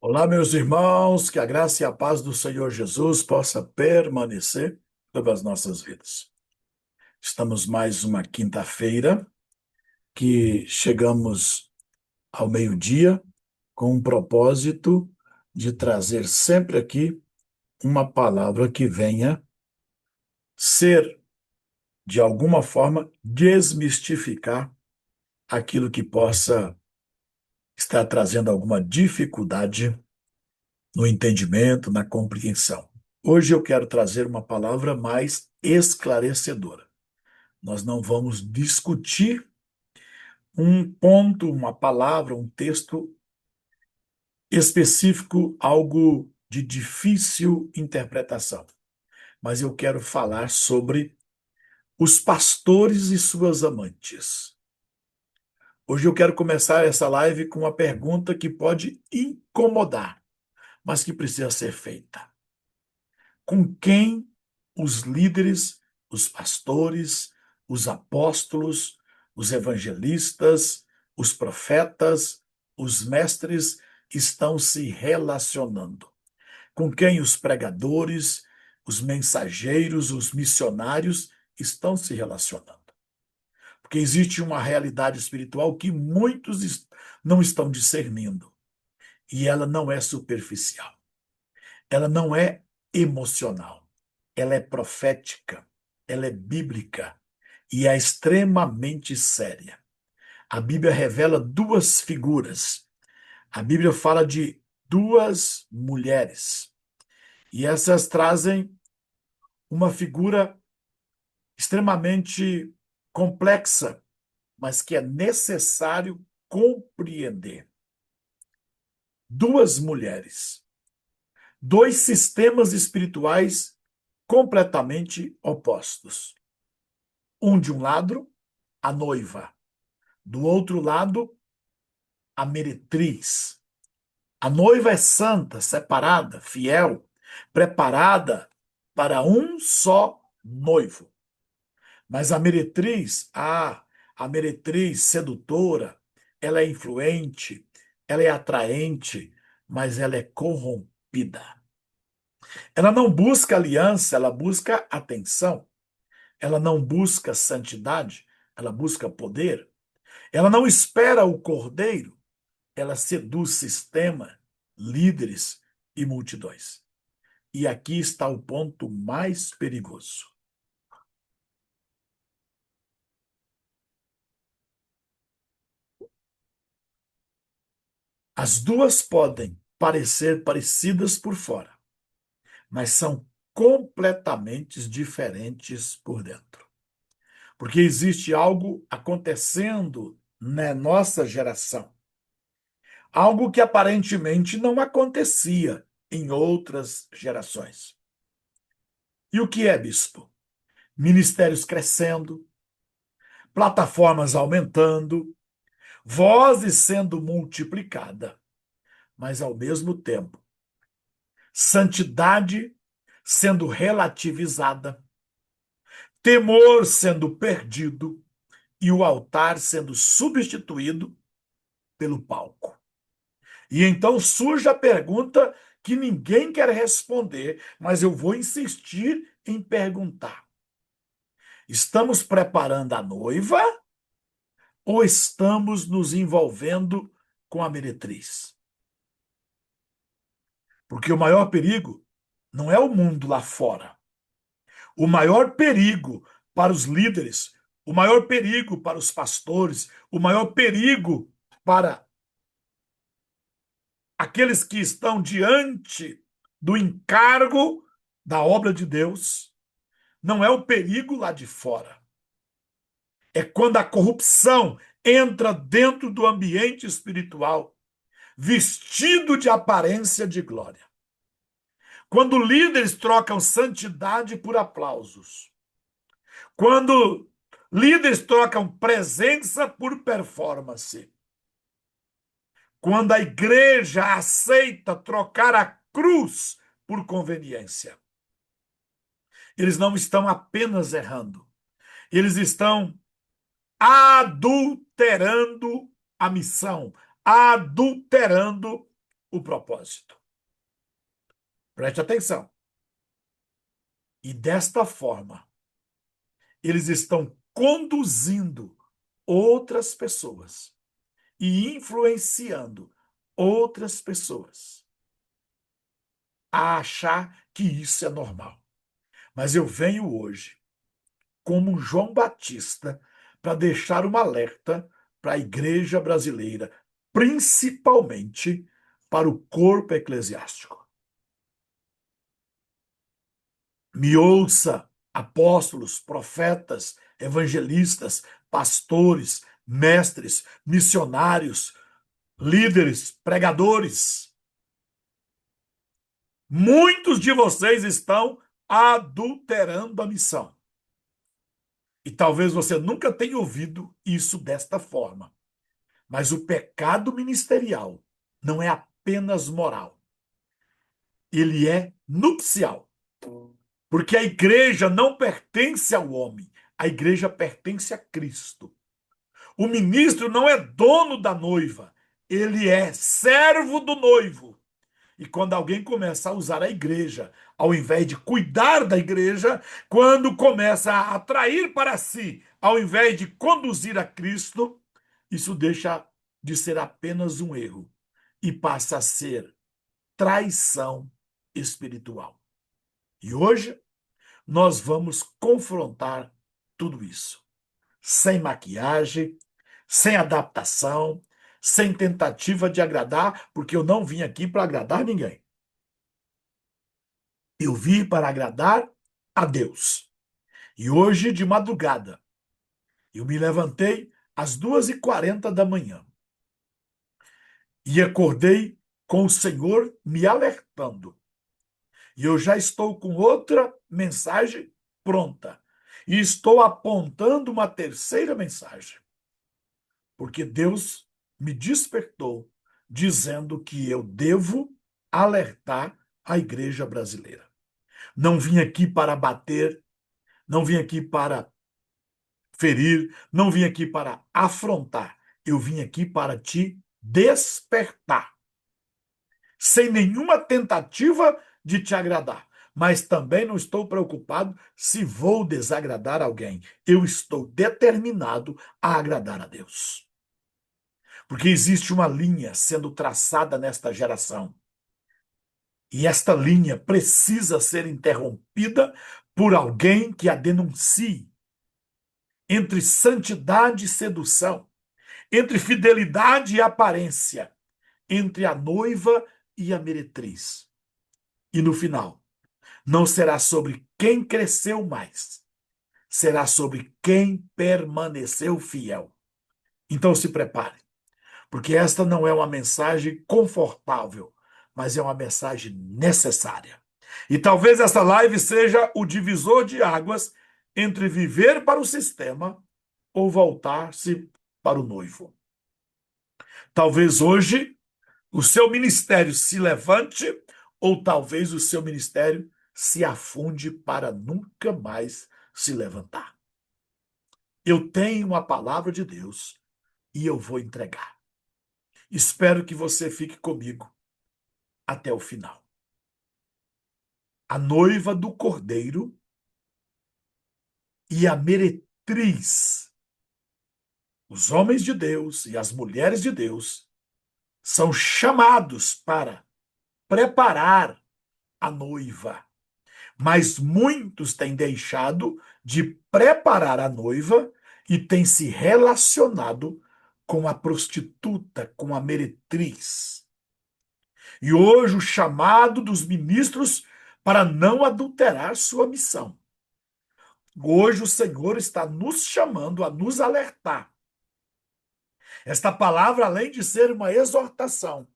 Olá, meus irmãos, que a graça e a paz do Senhor Jesus possa permanecer sobre as nossas vidas. Estamos mais uma quinta-feira que chegamos ao meio-dia com um propósito de trazer sempre aqui uma palavra que venha ser, de alguma forma, desmistificar aquilo que possa estar trazendo alguma dificuldade no entendimento, na compreensão. Hoje eu quero trazer uma palavra mais esclarecedora. Nós não vamos discutir um ponto, uma palavra, um texto específico, algo de difícil interpretação. Mas eu quero falar sobre os pastores e suas amantes. Hoje eu quero começar essa live com uma pergunta que pode incomodar, mas que precisa ser feita. Com quem os líderes, os pastores, os apóstolos, os evangelistas, os profetas, os mestres estão se relacionando? Com quem os pregadores, os mensageiros, os missionários estão se relacionando? Porque existe uma realidade espiritual que muitos não estão discernindo, e ela não é superficial. Ela não é emocional, ela é profética, ela é bíblica e é extremamente séria. A Bíblia revela duas figuras. A Bíblia fala de duas mulheres e essas trazem uma figura extremamente complexa, mas que é necessário compreender. Duas mulheres, dois sistemas espirituais completamente opostos. Um de um lado, a noiva. Do outro lado, a meretriz. A noiva é santa, separada, fiel, preparada para um só noivo. Mas a meretriz sedutora, ela é influente, ela é atraente, mas ela é corrompida. Ela não busca aliança, ela busca atenção. Ela não busca santidade, ela busca poder. Ela não espera o cordeiro, ela seduz sistema, líderes e multidões. E aqui está o ponto mais perigoso. As duas podem parecer parecidas por fora, mas são completamente diferentes por dentro. Porque existe algo acontecendo na nossa geração. Algo que aparentemente não acontecia em outras gerações. E o que é, bispo? Ministérios crescendo, plataformas aumentando, vozes sendo multiplicada, mas ao mesmo tempo, santidade sendo relativizada, temor sendo perdido e o altar sendo substituído pelo palco. E então surge a pergunta que ninguém quer responder, mas eu vou insistir em perguntar. Estamos preparando a noiva ou estamos nos envolvendo com a meretriz? Porque o maior perigo não é o mundo lá fora. O maior perigo para os líderes, o maior perigo para os pastores, o maior perigo para aqueles que estão diante do encargo da obra de Deus, não é o perigo lá de fora. É quando a corrupção entra dentro do ambiente espiritual, vestido de aparência de glória. Quando líderes trocam santidade por aplausos. Quando líderes trocam presença por performance. Quando a igreja aceita trocar a cruz por conveniência. Eles não estão apenas errando. Eles estão adulterando a missão, adulterando o propósito. Preste atenção. E desta forma, eles estão conduzindo outras pessoas e influenciando outras pessoas a achar que isso é normal. Mas eu venho hoje, como um João Batista, para deixar um alerta para a igreja brasileira, principalmente para o corpo eclesiástico. Me ouça, apóstolos, profetas, evangelistas, pastores, mestres, missionários, líderes, pregadores. Muitos de vocês estão adulterando a missão. E talvez você nunca tenha ouvido isso desta forma. Mas o pecado ministerial não é apenas moral. Ele é nupcial. Porque a igreja não pertence ao homem. A igreja pertence a Cristo. O ministro não é dono da noiva. Ele é servo do noivo. E quando alguém começa a usar a igreja, ao invés de cuidar da igreja, quando começa a atrair para si, ao invés de conduzir a Cristo, isso deixa de ser apenas um erro e passa a ser traição espiritual. E hoje nós vamos confrontar tudo isso, sem maquiagem, sem adaptação, sem tentativa de agradar, porque eu não vim aqui para agradar ninguém. Eu vim para agradar a Deus. E hoje, de madrugada, eu me levantei às 2h40 da manhã e acordei com o Senhor me alertando. E eu já estou com outra mensagem pronta. E estou apontando uma terceira mensagem. Porque Deus me despertou dizendo que eu devo alertar a igreja brasileira. Não vim aqui para bater, não vim aqui para ferir, não vim aqui para afrontar. Eu vim aqui para te despertar. Sem nenhuma tentativa de te agradar. Mas também não estou preocupado se vou desagradar alguém. Eu estou determinado a agradar a Deus. Porque existe uma linha sendo traçada nesta geração. E esta linha precisa ser interrompida por alguém que a denuncie. Entre santidade e sedução, entre fidelidade e aparência, entre a noiva e a meretriz. E no final, não será sobre quem cresceu mais, será sobre quem permaneceu fiel. Então se prepare, porque esta não é uma mensagem confortável, mas é uma mensagem necessária. E talvez essa live seja o divisor de águas entre viver para o sistema ou voltar-se para o noivo. Talvez hoje o seu ministério se levante ou talvez o seu ministério se afunde para nunca mais se levantar. Eu tenho uma palavra de Deus e eu vou entregar. Espero que você fique comigo até o final. A noiva do Cordeiro e a meretriz, os homens de Deus e as mulheres de Deus, são chamados para preparar a noiva. Mas muitos têm deixado de preparar a noiva e têm se relacionado com a prostituta, com a meretriz. E hoje o chamado dos ministros para não adulterar sua missão. Hoje o Senhor está nos chamando a nos alertar. Esta palavra, além de ser uma exortação,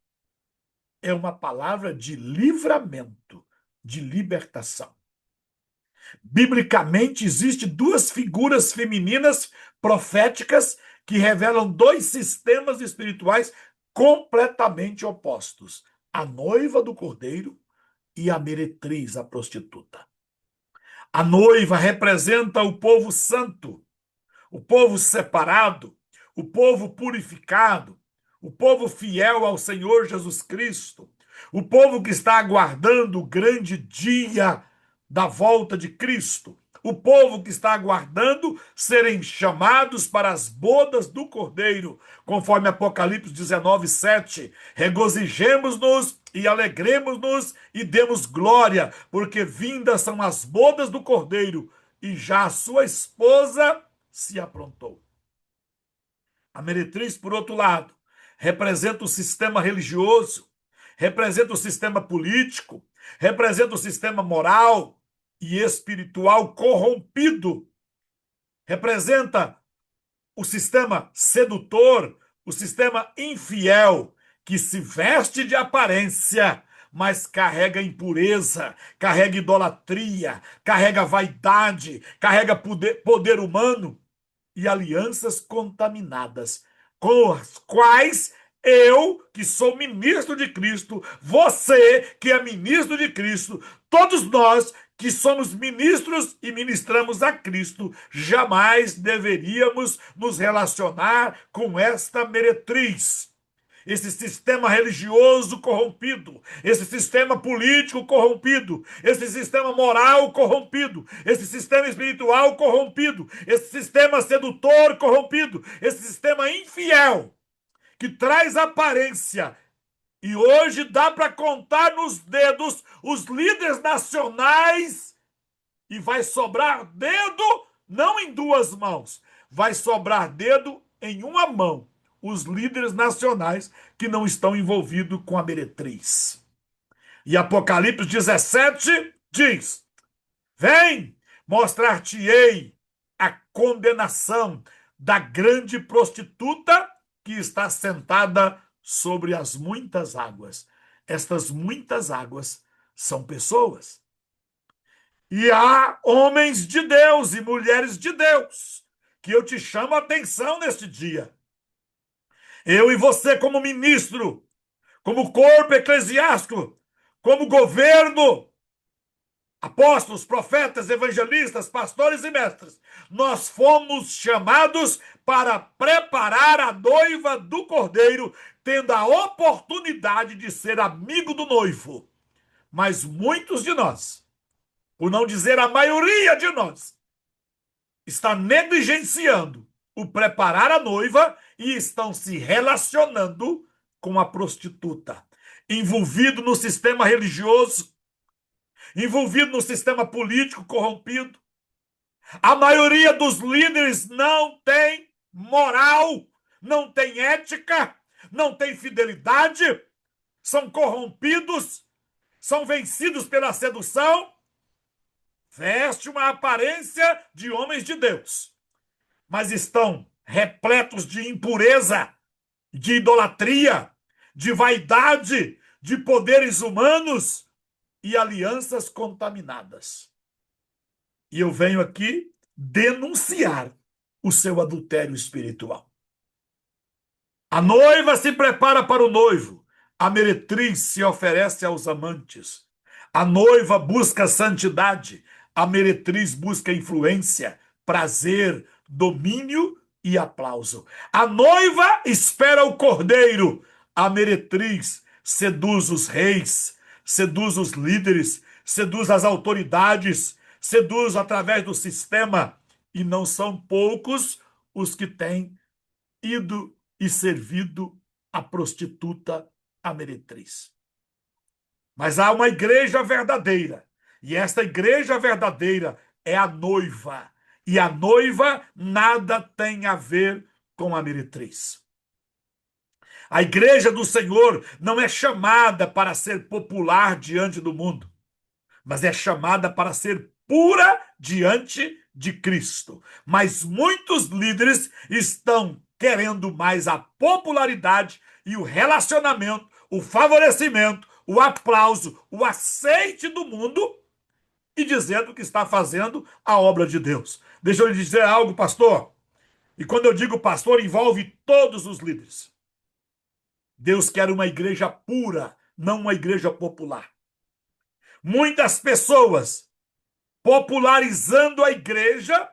é uma palavra de livramento, de libertação. Biblicamente, existem duas figuras femininas proféticas que revelam dois sistemas espirituais completamente opostos: a noiva do cordeiro e a meretriz, a prostituta. A noiva representa o povo santo, o povo separado, o povo purificado, o povo fiel ao Senhor Jesus Cristo, o povo que está aguardando o grande dia da volta de Cristo, o povo que está aguardando serem chamados para as bodas do Cordeiro, conforme Apocalipse 19:7. Regozijemos-nos e alegremos-nos e demos glória, porque vindas são as bodas do Cordeiro, e já a sua esposa se aprontou. A meretriz, por outro lado, representa o sistema religioso, representa o sistema político, representa o sistema moral e espiritual corrompido, representa o sistema sedutor, o sistema infiel, que se veste de aparência, mas carrega impureza, carrega idolatria, carrega vaidade, carrega poder humano e alianças contaminadas, com as quais eu, que sou ministro de Cristo, você, que é ministro de Cristo, todos nós que somos ministros e ministramos a Cristo, jamais deveríamos nos relacionar com esta meretriz. Esse sistema religioso corrompido, esse sistema político corrompido, esse sistema moral corrompido, esse sistema espiritual corrompido, esse sistema sedutor corrompido, esse sistema infiel que traz aparência. E hoje dá para contar nos dedos os líderes nacionais e vai sobrar dedo não em duas mãos, vai sobrar dedo em uma mão. Os líderes nacionais que não estão envolvidos com a meretriz. E Apocalipse 17 diz: vem, mostrar-te-ei a condenação da grande prostituta que está sentada sobre as muitas águas. Estas muitas águas são pessoas. E há homens de Deus e mulheres de Deus que eu te chamo a atenção neste dia. Eu e você, como ministro, como corpo eclesiástico, como governo, apóstolos, profetas, evangelistas, pastores e mestres, nós fomos chamados para preparar a noiva do Cordeiro, tendo a oportunidade de ser amigo do noivo. Mas muitos de nós, por não dizer a maioria de nós, está negligenciando o preparar a noiva e estão se relacionando com a prostituta, envolvido no sistema religioso, envolvido no sistema político corrompido. A maioria dos líderes não tem moral, não tem ética, não tem fidelidade, são corrompidos, são vencidos pela sedução, veste uma aparência de homens de Deus, mas estão repletos de impureza, de idolatria, de vaidade, de poderes humanos e alianças contaminadas. E eu venho aqui denunciar o seu adultério espiritual. A noiva se prepara para o noivo, a meretriz se oferece aos amantes. A noiva busca santidade, a meretriz busca influência, prazer, domínio e aplauso. A noiva espera o cordeiro, a meretriz seduz os reis, seduz os líderes, seduz as autoridades, seduz através do sistema. E não são poucos os que têm ido e servido a prostituta, a meretriz. Mas há uma igreja verdadeira, e esta igreja verdadeira é a noiva. E a noiva nada tem a ver com a meretriz. A igreja do Senhor não é chamada para ser popular diante do mundo, mas é chamada para ser pura diante de Cristo. Mas muitos líderes estão querendo mais a popularidade e o relacionamento, o favorecimento, o aplauso, o aceite do mundo e dizendo que está fazendo a obra de Deus. Deixa eu lhe dizer algo, pastor. E quando eu digo pastor, envolve todos os líderes. Deus quer uma igreja pura, não uma igreja popular. Muitas pessoas popularizando a igreja,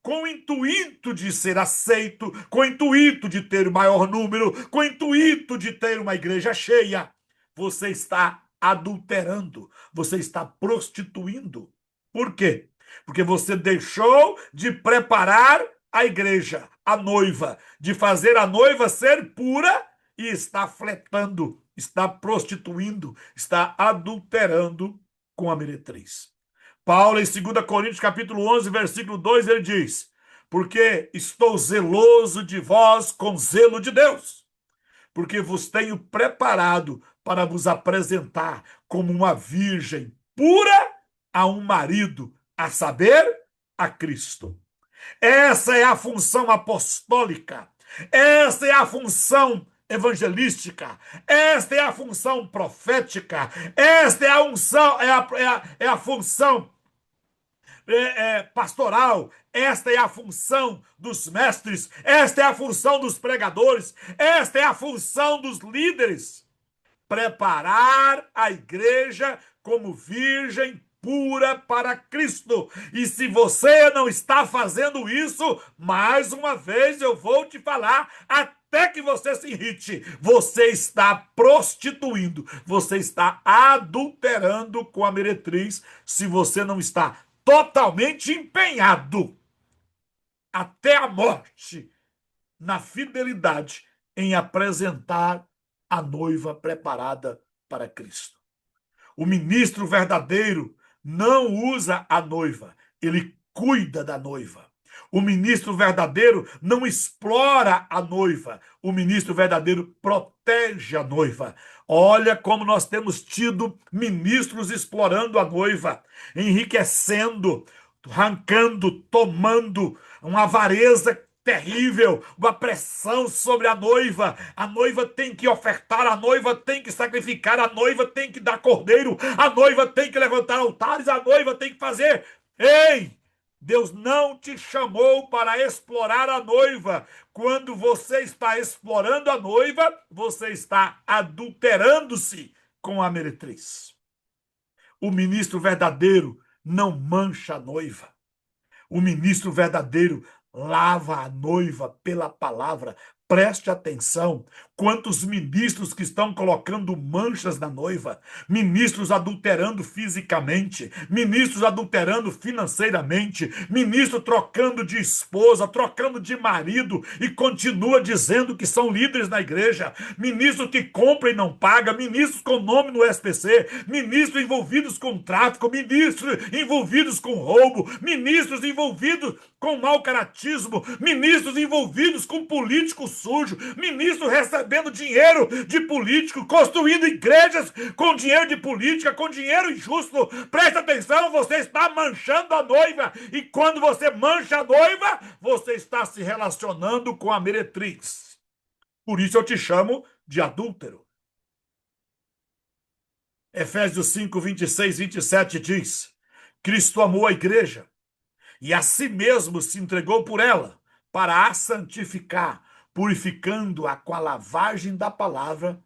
com o intuito de ser aceito, com o intuito de ter o maior número, com o intuito de ter uma igreja cheia, você está adulterando, você está prostituindo. Por quê? Porque você deixou de preparar a igreja, a noiva, de fazer a noiva ser pura e está fletando, está prostituindo, está adulterando com a meretriz. Paulo, em 2 Coríntios, capítulo 11, versículo 2, ele diz: porque estou zeloso de vós com zelo de Deus, porque vos tenho preparado para vos apresentar como uma virgem pura a um marido, a saber, a Cristo. Essa é a função apostólica, essa é a função evangelística, esta é a função profética, esta é a unção, é a função pastoral, esta é a função dos mestres, esta é a função dos pregadores, esta é a função dos líderes. Preparar a igreja como virgem pura para Cristo. E se você não está fazendo isso, mais uma vez eu vou te falar, até que você se irrite, você está prostituindo, você está adulterando com a meretriz, se você não está totalmente empenhado até a morte na fidelidade em apresentar a noiva preparada para Cristo. O ministro verdadeiro não usa a noiva, ele cuida da noiva. O ministro verdadeiro não explora a noiva, o ministro verdadeiro protege a noiva. Olha como nós temos tido ministros explorando a noiva, enriquecendo, arrancando, tomando uma avareza terrível, uma pressão sobre a noiva. A noiva tem que ofertar, a noiva tem que sacrificar, a noiva tem que dar cordeiro, a noiva tem que levantar altares, a noiva tem que fazer. Ei! Deus não te chamou para explorar a noiva. Quando você está explorando a noiva, você está adulterando-se com a meretriz. O ministro verdadeiro não mancha a noiva. O ministro verdadeiro lava a noiva pela palavra. Preste atenção, quantos ministros que estão colocando manchas na noiva, ministros adulterando fisicamente, ministros adulterando financeiramente, ministro trocando de esposa, trocando de marido e continua dizendo que são líderes na igreja, ministro que compra e não paga, ministros com nome no SPC, ministros envolvidos com tráfico, ministros envolvidos com roubo, ministros envolvidos com mau caratismo, ministros envolvidos com políticos sujo, ministro recebendo dinheiro de político, construindo igrejas com dinheiro de política, com dinheiro injusto. Preste atenção, você está manchando a noiva, e quando você mancha a noiva, você está se relacionando com a meretriz. Por isso eu te chamo de adúltero. Efésios 5, 26, 27 diz: Cristo amou a igreja e a si mesmo se entregou por ela, para a santificar, purificando-a com a lavagem da palavra,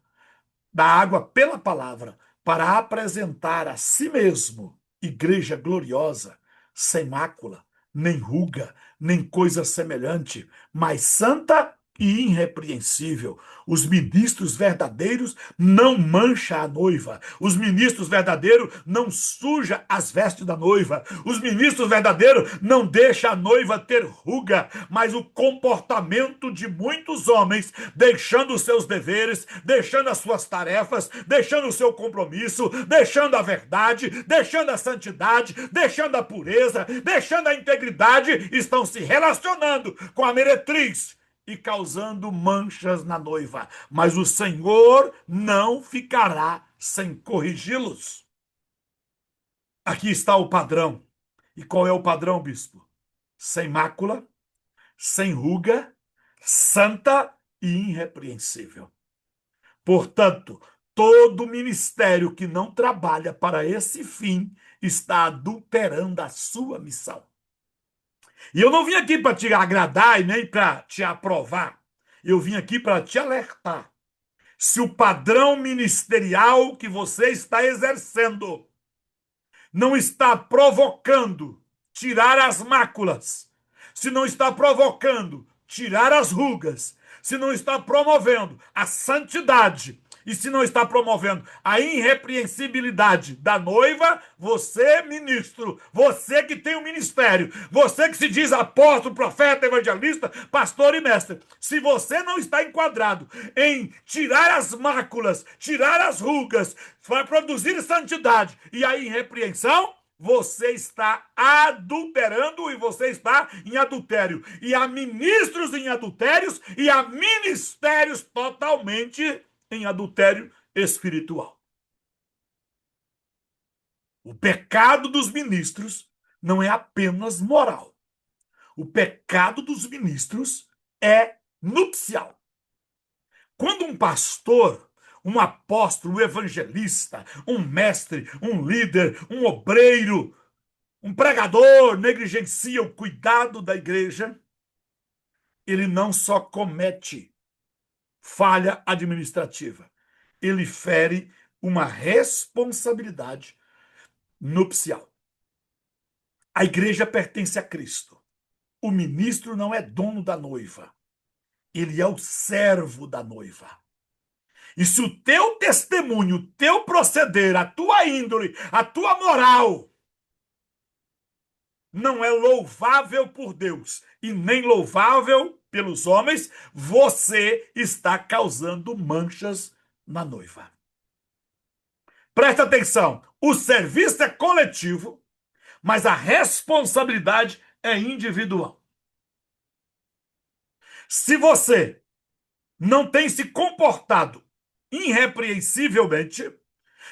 da água pela palavra, para apresentar a si mesmo igreja gloriosa, sem mácula, nem ruga, nem coisa semelhante, mas santa e irrepreensível. Os ministros verdadeiros não mancham a noiva. Os ministros verdadeiros não sujam as vestes da noiva. Os ministros verdadeiros não deixam a noiva ter ruga, mas o comportamento de muitos homens, deixando os seus deveres, deixando as suas tarefas, deixando o seu compromisso, deixando a verdade, deixando a santidade, deixando a pureza, deixando a integridade, estão se relacionando com a meretriz e causando manchas na noiva. Mas o Senhor não ficará sem corrigi-los. Aqui está o padrão. E qual é o padrão, bispo? Sem mácula, sem ruga, santa e irrepreensível. Portanto, todo ministério que não trabalha para esse fim está adulterando a sua missão. E eu não vim aqui para te agradar e nem para te aprovar. Eu vim aqui para te alertar. Se o padrão ministerial que você está exercendo não está provocando tirar as máculas, se não está provocando tirar as rugas, se não está promovendo a santidade e se não está promovendo a irrepreensibilidade da noiva, você, ministro, você que tem um ministério, você que se diz apóstolo, profeta, evangelista, pastor e mestre, se você não está enquadrado em tirar as máculas, tirar as rugas, vai produzir santidade e a irrepreensão, você está adulterando e você está em adultério. E há ministros em adultérios e há ministérios totalmente em adultério espiritual. O pecado dos ministros não é apenas moral. O pecado dos ministros é nupcial. Quando um pastor, um apóstolo, um evangelista, um mestre, um líder, um obreiro, um pregador negligencia o cuidado da igreja, ele não só comete falha administrativa, ele fere uma responsabilidade nupcial. A igreja pertence a Cristo. O ministro não é dono da noiva. Ele é o servo da noiva. E se o teu testemunho, o teu proceder, a tua índole, a tua moral não é louvável por Deus e nem louvável pelos homens, você está causando manchas na noiva. Presta atenção, o serviço é coletivo, mas a responsabilidade é individual. Se você não tem se comportado irrepreensivelmente,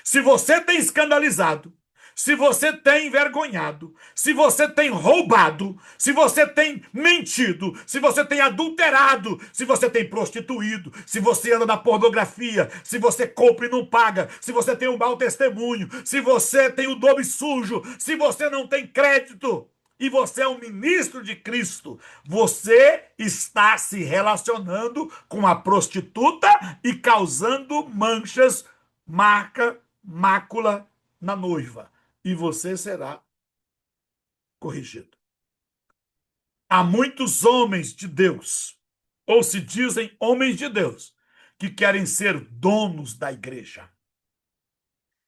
se você tem escandalizado, se você tem envergonhado, se você tem roubado, se você tem mentido, se você tem adulterado, se você tem prostituído, se você anda na pornografia, se você compra e não paga, se você tem um mau testemunho, se você tem o nome sujo, se você não tem crédito e você é um ministro de Cristo, você está se relacionando com a prostituta e causando manchas, mácula na noiva. E você será corrigido. Há muitos homens de Deus, ou se dizem homens de Deus, que querem ser donos da igreja.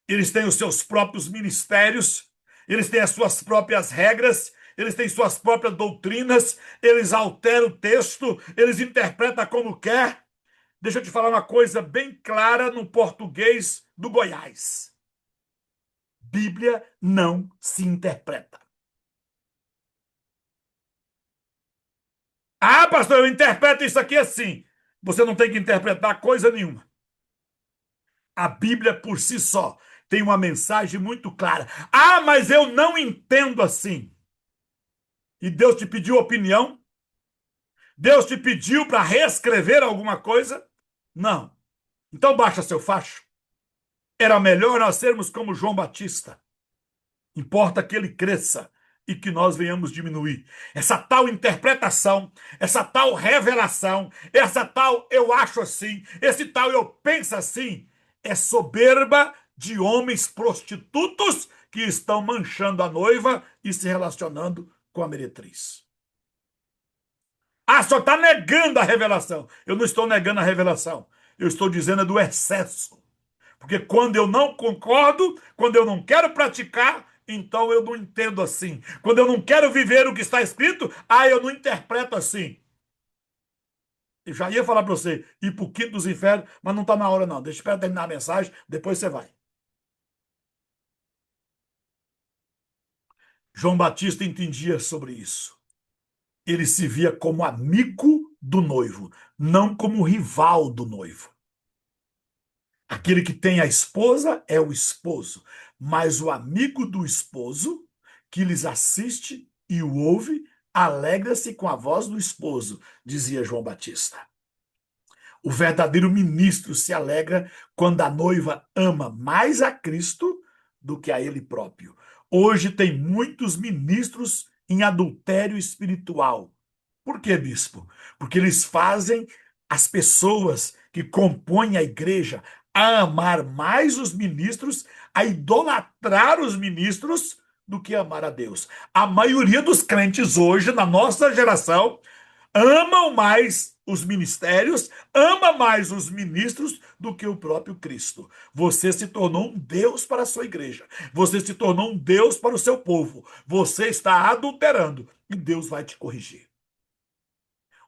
Eles têm os seus próprios ministérios, eles têm as suas próprias regras, eles têm suas próprias doutrinas, eles alteram o texto, eles interpretam como quer. Deixa eu te falar uma coisa bem clara no português do Goiás. Bíblia não se interpreta. Ah, pastor, eu interpreto isso aqui assim. Você não tem que interpretar coisa nenhuma. A Bíblia por si só tem uma mensagem muito clara. Ah, mas eu não entendo assim. E Deus te pediu opinião? Deus te pediu para reescrever alguma coisa? Não. Então baixa seu facho. Era melhor nós sermos como João Batista. Importa que ele cresça e que nós venhamos diminuir. Essa tal interpretação, essa tal revelação, essa tal eu acho assim, esse tal eu penso assim, é soberba de homens prostitutos que estão manchando a noiva e se relacionando com a meretriz. Ah, só está negando a revelação. Eu não estou negando a revelação. Eu estou dizendo do excesso. Porque quando eu não concordo, quando eu não quero praticar, então eu não entendo assim. Quando eu não quero viver o que está escrito, eu não interpreto assim. Eu já ia falar para você, ir para o quinto dos infernos, mas não está na hora não. Deixa eu terminar a mensagem, depois você vai. João Batista entendia sobre isso. Ele se via como amigo do noivo, não como rival do noivo. Aquele que tem a esposa é o esposo, mas o amigo do esposo, que lhes assiste e o ouve, alegra-se com a voz do esposo, dizia João Batista. O verdadeiro ministro se alegra quando a noiva ama mais a Cristo do que a ele próprio. Hoje tem muitos ministros em adultério espiritual. Por quê, bispo? Porque eles fazem as pessoas que compõem a igreja a amar mais os ministros, a idolatrar os ministros do que amar a Deus. A maioria dos crentes hoje, na nossa geração, amam mais os ministérios, ama mais os ministros do que o próprio Cristo. Você se tornou um Deus para a sua igreja. Você se tornou um Deus para o seu povo. Você está adulterando e Deus vai te corrigir.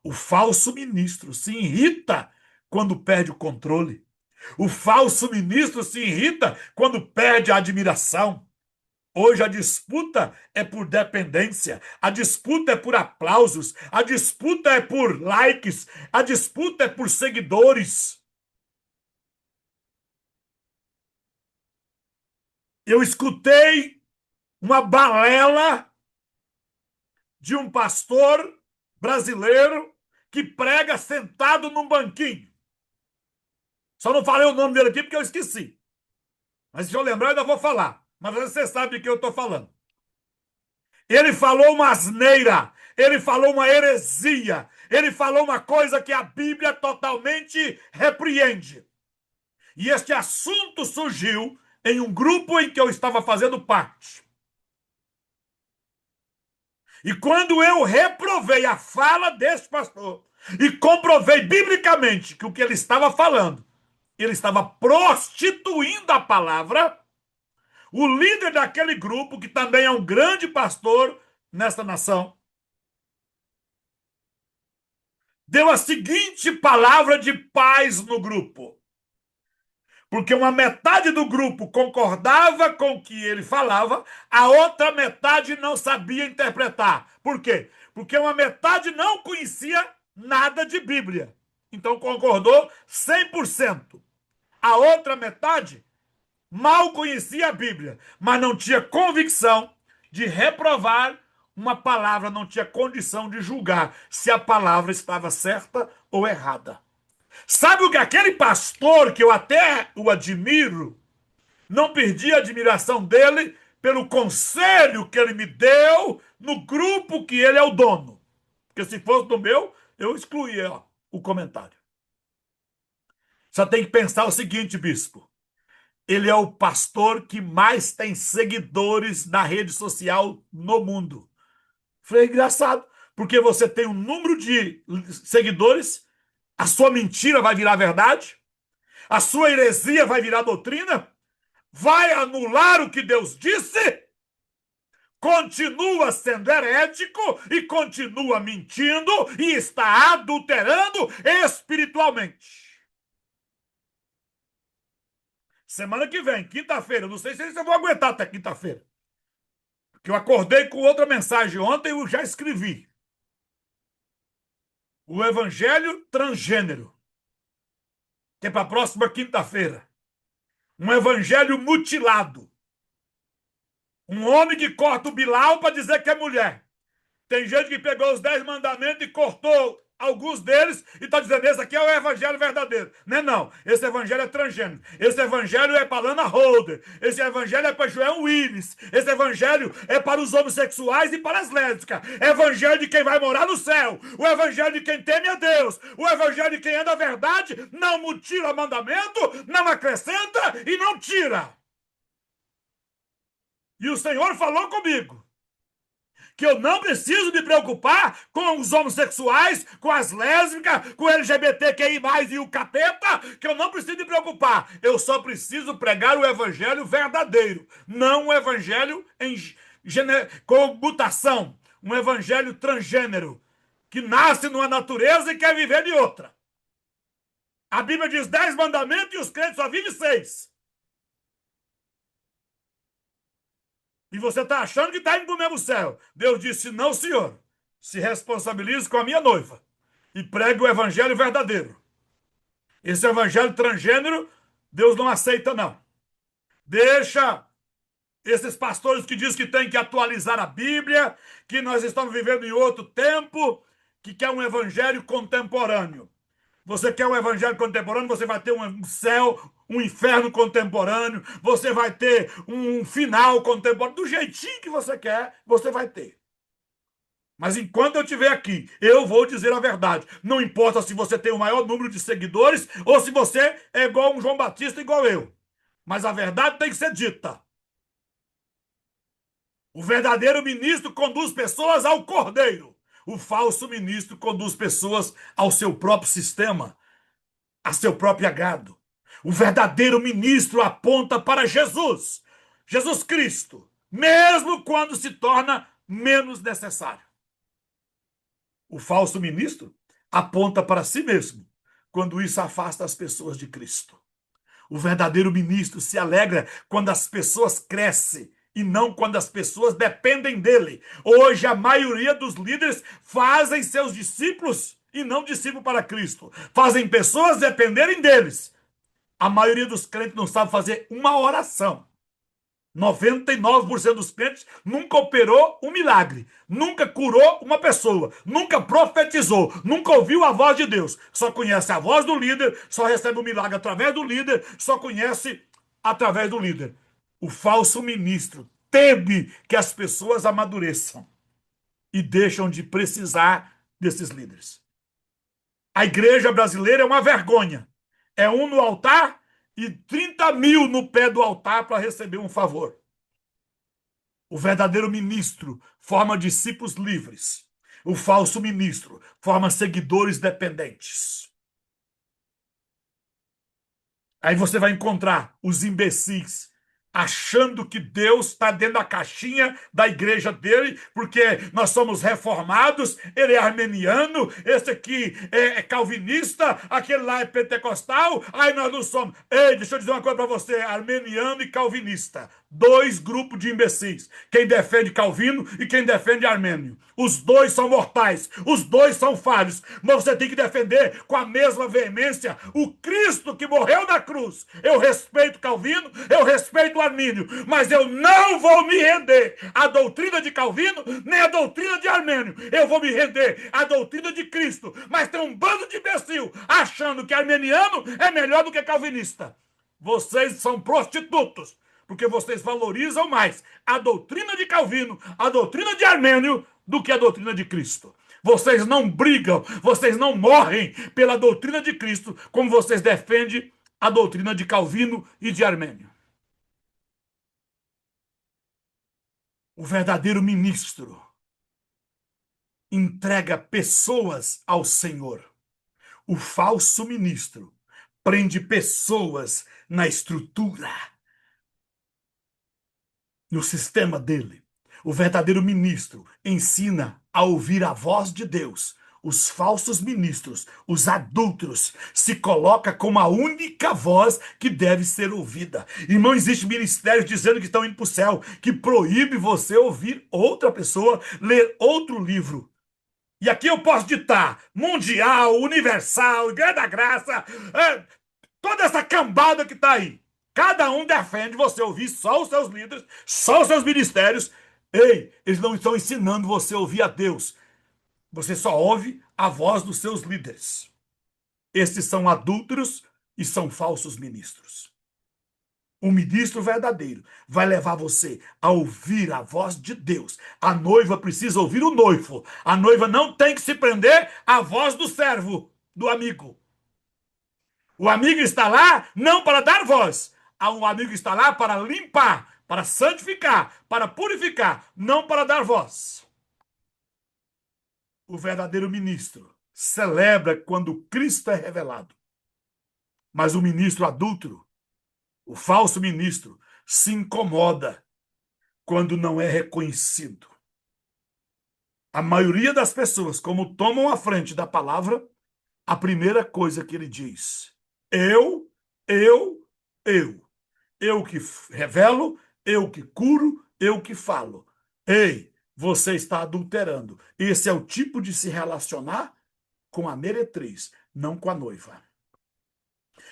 O falso ministro se irrita quando perde o controle. O falso ministro se irrita quando perde a admiração. Hoje a disputa é por dependência, a disputa é por aplausos, a disputa é por likes, a disputa é por seguidores. Eu escutei uma balela de um pastor brasileiro que prega sentado num banquinho. Só não falei o nome dele aqui porque eu esqueci. Mas se eu lembrar, eu ainda vou falar. Mas você sabe de que eu estou falando. Ele falou uma asneira, ele falou uma heresia, ele falou uma coisa que a Bíblia totalmente repreende. E este assunto surgiu em um grupo em que eu estava fazendo parte. E quando eu reprovei a fala desse pastor e comprovei biblicamente que o que ele estava falando, ele estava prostituindo a palavra, o líder daquele grupo, que também é um grande pastor nesta nação, deu a seguinte palavra de paz no grupo. Porque uma metade do grupo concordava com o que ele falava, a outra metade não sabia interpretar. Por quê? Porque uma metade não conhecia nada de Bíblia. Então concordou 100%. A outra metade mal conhecia a Bíblia, mas não tinha convicção de reprovar uma palavra, não tinha condição de julgar se a palavra estava certa ou errada. Sabe o que aquele pastor, que eu até o admiro, não perdi a admiração dele pelo conselho que ele me deu no grupo que ele é o dono. Porque se fosse do meu, eu excluía o comentário. Só tem que pensar o seguinte, bispo. Ele é o pastor que mais tem seguidores na rede social no mundo. Falei, engraçado, porque você tem um número de seguidores, a sua mentira vai virar verdade, a sua heresia vai virar doutrina, vai anular o que Deus disse, continua sendo herético e continua mentindo e está adulterando espiritualmente. Semana que vem, quinta-feira, não sei se eu vou aguentar até quinta-feira, porque eu acordei com outra mensagem ontem e eu já escrevi. O evangelho transgênero, que é para a próxima quinta-feira. Um evangelho mutilado. Um homem que corta o Bilal para dizer que é mulher. Tem gente que pegou os 10 mandamentos e cortou alguns deles e está dizendo, esse aqui é o evangelho verdadeiro. Não é não. Esse evangelho é transgênero. Esse evangelho é para Lana Holder. Esse evangelho é para Joel Willis. Esse evangelho é para os homossexuais e para as lésbicas. Evangelho de quem vai morar no céu. O evangelho de quem teme a Deus. O evangelho de quem é da verdade. Não mutila mandamento, não acrescenta e não tira. E o Senhor falou comigo que eu não preciso me preocupar com os homossexuais, com as lésbicas, com o LGBTQI+, e o capeta, que eu não preciso me preocupar. Eu só preciso pregar o evangelho verdadeiro, não um evangelho com mutação, um evangelho transgênero, que nasce numa natureza e quer viver de outra. A Bíblia diz 10 mandamentos e os crentes só vivem 6. E você está achando que está indo para o mesmo céu. Deus disse, não, senhor. Se responsabilize com a minha noiva. E pregue o evangelho verdadeiro. Esse evangelho transgênero, Deus não aceita, não. Deixa esses pastores que dizem que tem que atualizar a Bíblia, que nós estamos vivendo em outro tempo, que quer um evangelho contemporâneo. Você quer um evangelho contemporâneo, você vai ter um céu, um inferno contemporâneo, você vai ter um final contemporâneo, do jeitinho que você quer, você vai ter. Mas enquanto eu estiver aqui, eu vou dizer a verdade. Não importa se você tem o maior número de seguidores ou se você é igual um João Batista, igual eu. Mas a verdade tem que ser dita. O verdadeiro ministro conduz pessoas ao cordeiro. O falso ministro conduz pessoas ao seu próprio sistema, a seu próprio agado. O verdadeiro ministro aponta para Jesus, Jesus Cristo, mesmo quando se torna menos necessário. O falso ministro aponta para si mesmo, quando isso afasta as pessoas de Cristo. O verdadeiro ministro se alegra quando as pessoas crescem e não quando as pessoas dependem dele. Hoje, a maioria dos líderes fazem seus discípulos e não discípulos para Cristo. Fazem pessoas dependerem deles. A maioria dos crentes não sabe fazer uma oração. 99% dos crentes nunca operou um milagre, nunca curou uma pessoa, nunca profetizou, nunca ouviu a voz de Deus. Só conhece a voz do líder, só recebe o milagre através do líder, só conhece através do líder. O falso ministro teme que as pessoas amadureçam e deixam de precisar desses líderes. A igreja brasileira é uma vergonha. É um no altar e 30 mil no pé do altar para receber um favor. O verdadeiro ministro forma discípulos livres. O falso ministro forma seguidores dependentes. Aí você vai encontrar os imbecis achando que Deus está dentro da caixinha da igreja dele, porque nós somos reformados, ele é armeniano, esse aqui é calvinista, aquele lá é pentecostal, aí nós não somos. Ei, deixa eu dizer uma coisa para você, armeniano e calvinista, dois grupos de imbecis, quem defende Calvino e quem defende Armênio. Os dois são mortais, os dois são falhos, mas você tem que defender com a mesma veemência o Cristo que morreu na cruz. Eu respeito Calvino, eu respeito Armínio, mas eu não vou me render à doutrina de Calvino, nem à doutrina de Armênio. Eu vou me render à doutrina de Cristo. Mas tem um bando de imbecil achando que armeniano é melhor do que calvinista. Vocês são prostitutos, porque vocês valorizam mais a doutrina de Calvino, a doutrina de Armênio, do que a doutrina de Cristo. Vocês não brigam, vocês não morrem pela doutrina de Cristo, como vocês defendem a doutrina de Calvino e de Armênio. O verdadeiro ministro entrega pessoas ao Senhor. O falso ministro prende pessoas na estrutura, no sistema dele. O verdadeiro ministro ensina a ouvir a voz de Deus. Os falsos ministros, os adúlteros, se coloca como a única voz que deve ser ouvida. E não existe ministério dizendo que estão indo para o céu, que proíbe você ouvir outra pessoa, ler outro livro. E aqui eu posso ditar mundial, universal, Igreja da Graça, toda essa cambada que está aí. Cada um defende você ouvir só os seus líderes, só os seus ministérios. Ei, eles não estão ensinando você a ouvir a Deus. Você só ouve a voz dos seus líderes. Estes são adúlteros e são falsos ministros. O ministro verdadeiro vai levar você a ouvir a voz de Deus. A noiva precisa ouvir o noivo. A noiva não tem que se prender à voz do servo, do amigo. O amigo está lá não para dar voz. O amigo está lá para limpar, para santificar, para purificar, não para dar voz. O verdadeiro ministro celebra quando Cristo é revelado. Mas o ministro adúltero, o falso ministro, se incomoda quando não é reconhecido. A maioria das pessoas, como tomam a frente da palavra, a primeira coisa que ele diz: eu. Eu que revelo, eu que curo, eu que falo. Ei, você está adulterando. Esse é o tipo de se relacionar com a meretriz, não com a noiva.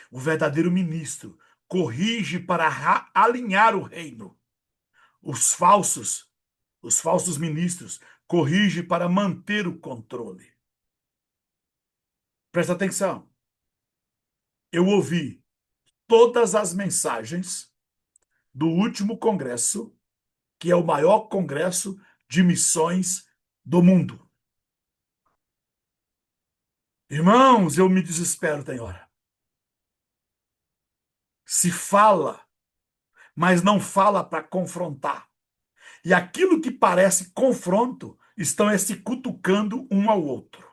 O verdadeiro ministro corrige para alinhar o reino. Os falsos ministros corrigem para manter o controle. Presta atenção. Eu ouvi todas as mensagens do último congresso, que é o maior congresso de missões do mundo. Irmãos, eu me desespero, tem hora. Se fala, mas não fala para confrontar. E aquilo que parece confronto, estão se cutucando um ao outro.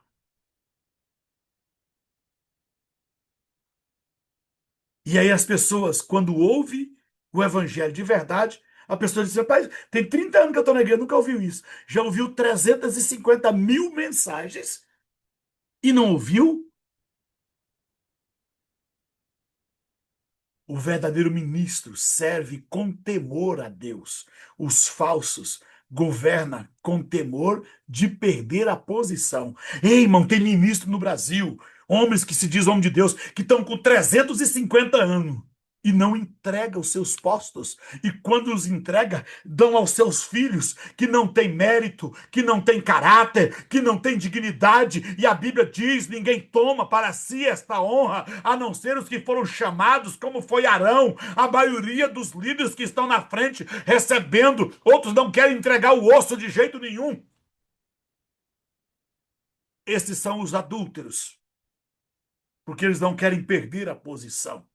E aí as pessoas, quando ouvem o evangelho de verdade, a pessoa diz, rapaz, tem 30 anos que eu estou na igreja, nunca ouviu isso. Já ouviu 350 mil mensagens e não ouviu? O verdadeiro ministro serve com temor a Deus. Os falsos governam com temor de perder a posição. Ei, irmão, tem ministro no Brasil, homens que se dizem homem de Deus, que estão com 350 anos e não entrega os seus postos. E quando os entrega, dão aos seus filhos que não têm mérito, que não têm caráter, que não têm dignidade. E a Bíblia diz: ninguém toma para si esta honra, a não ser os que foram chamados, como foi Arão. A maioria dos líderes que estão na frente recebendo, outros não querem entregar o osso de jeito nenhum. Esses são os adúlteros, porque eles não querem perder a posição.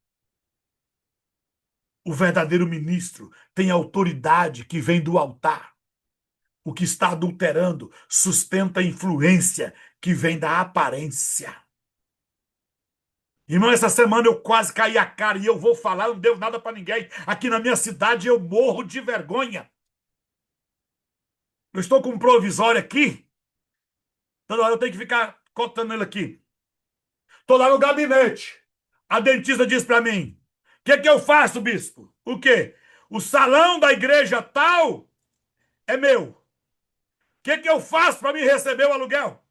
O verdadeiro ministro tem autoridade que vem do altar. O que está adulterando sustenta a influência que vem da aparência. Irmão, essa semana eu quase caí a cara e eu vou falar, eu não devo nada para ninguém. Aqui na minha cidade eu morro de vergonha. Eu estou com um provisório aqui, toda hora eu tenho que ficar contando ele aqui. Estou lá no gabinete. A dentista diz para mim: o que eu faço, bispo? O quê? O salão da igreja tal é meu. O que eu faço para me receber o aluguel?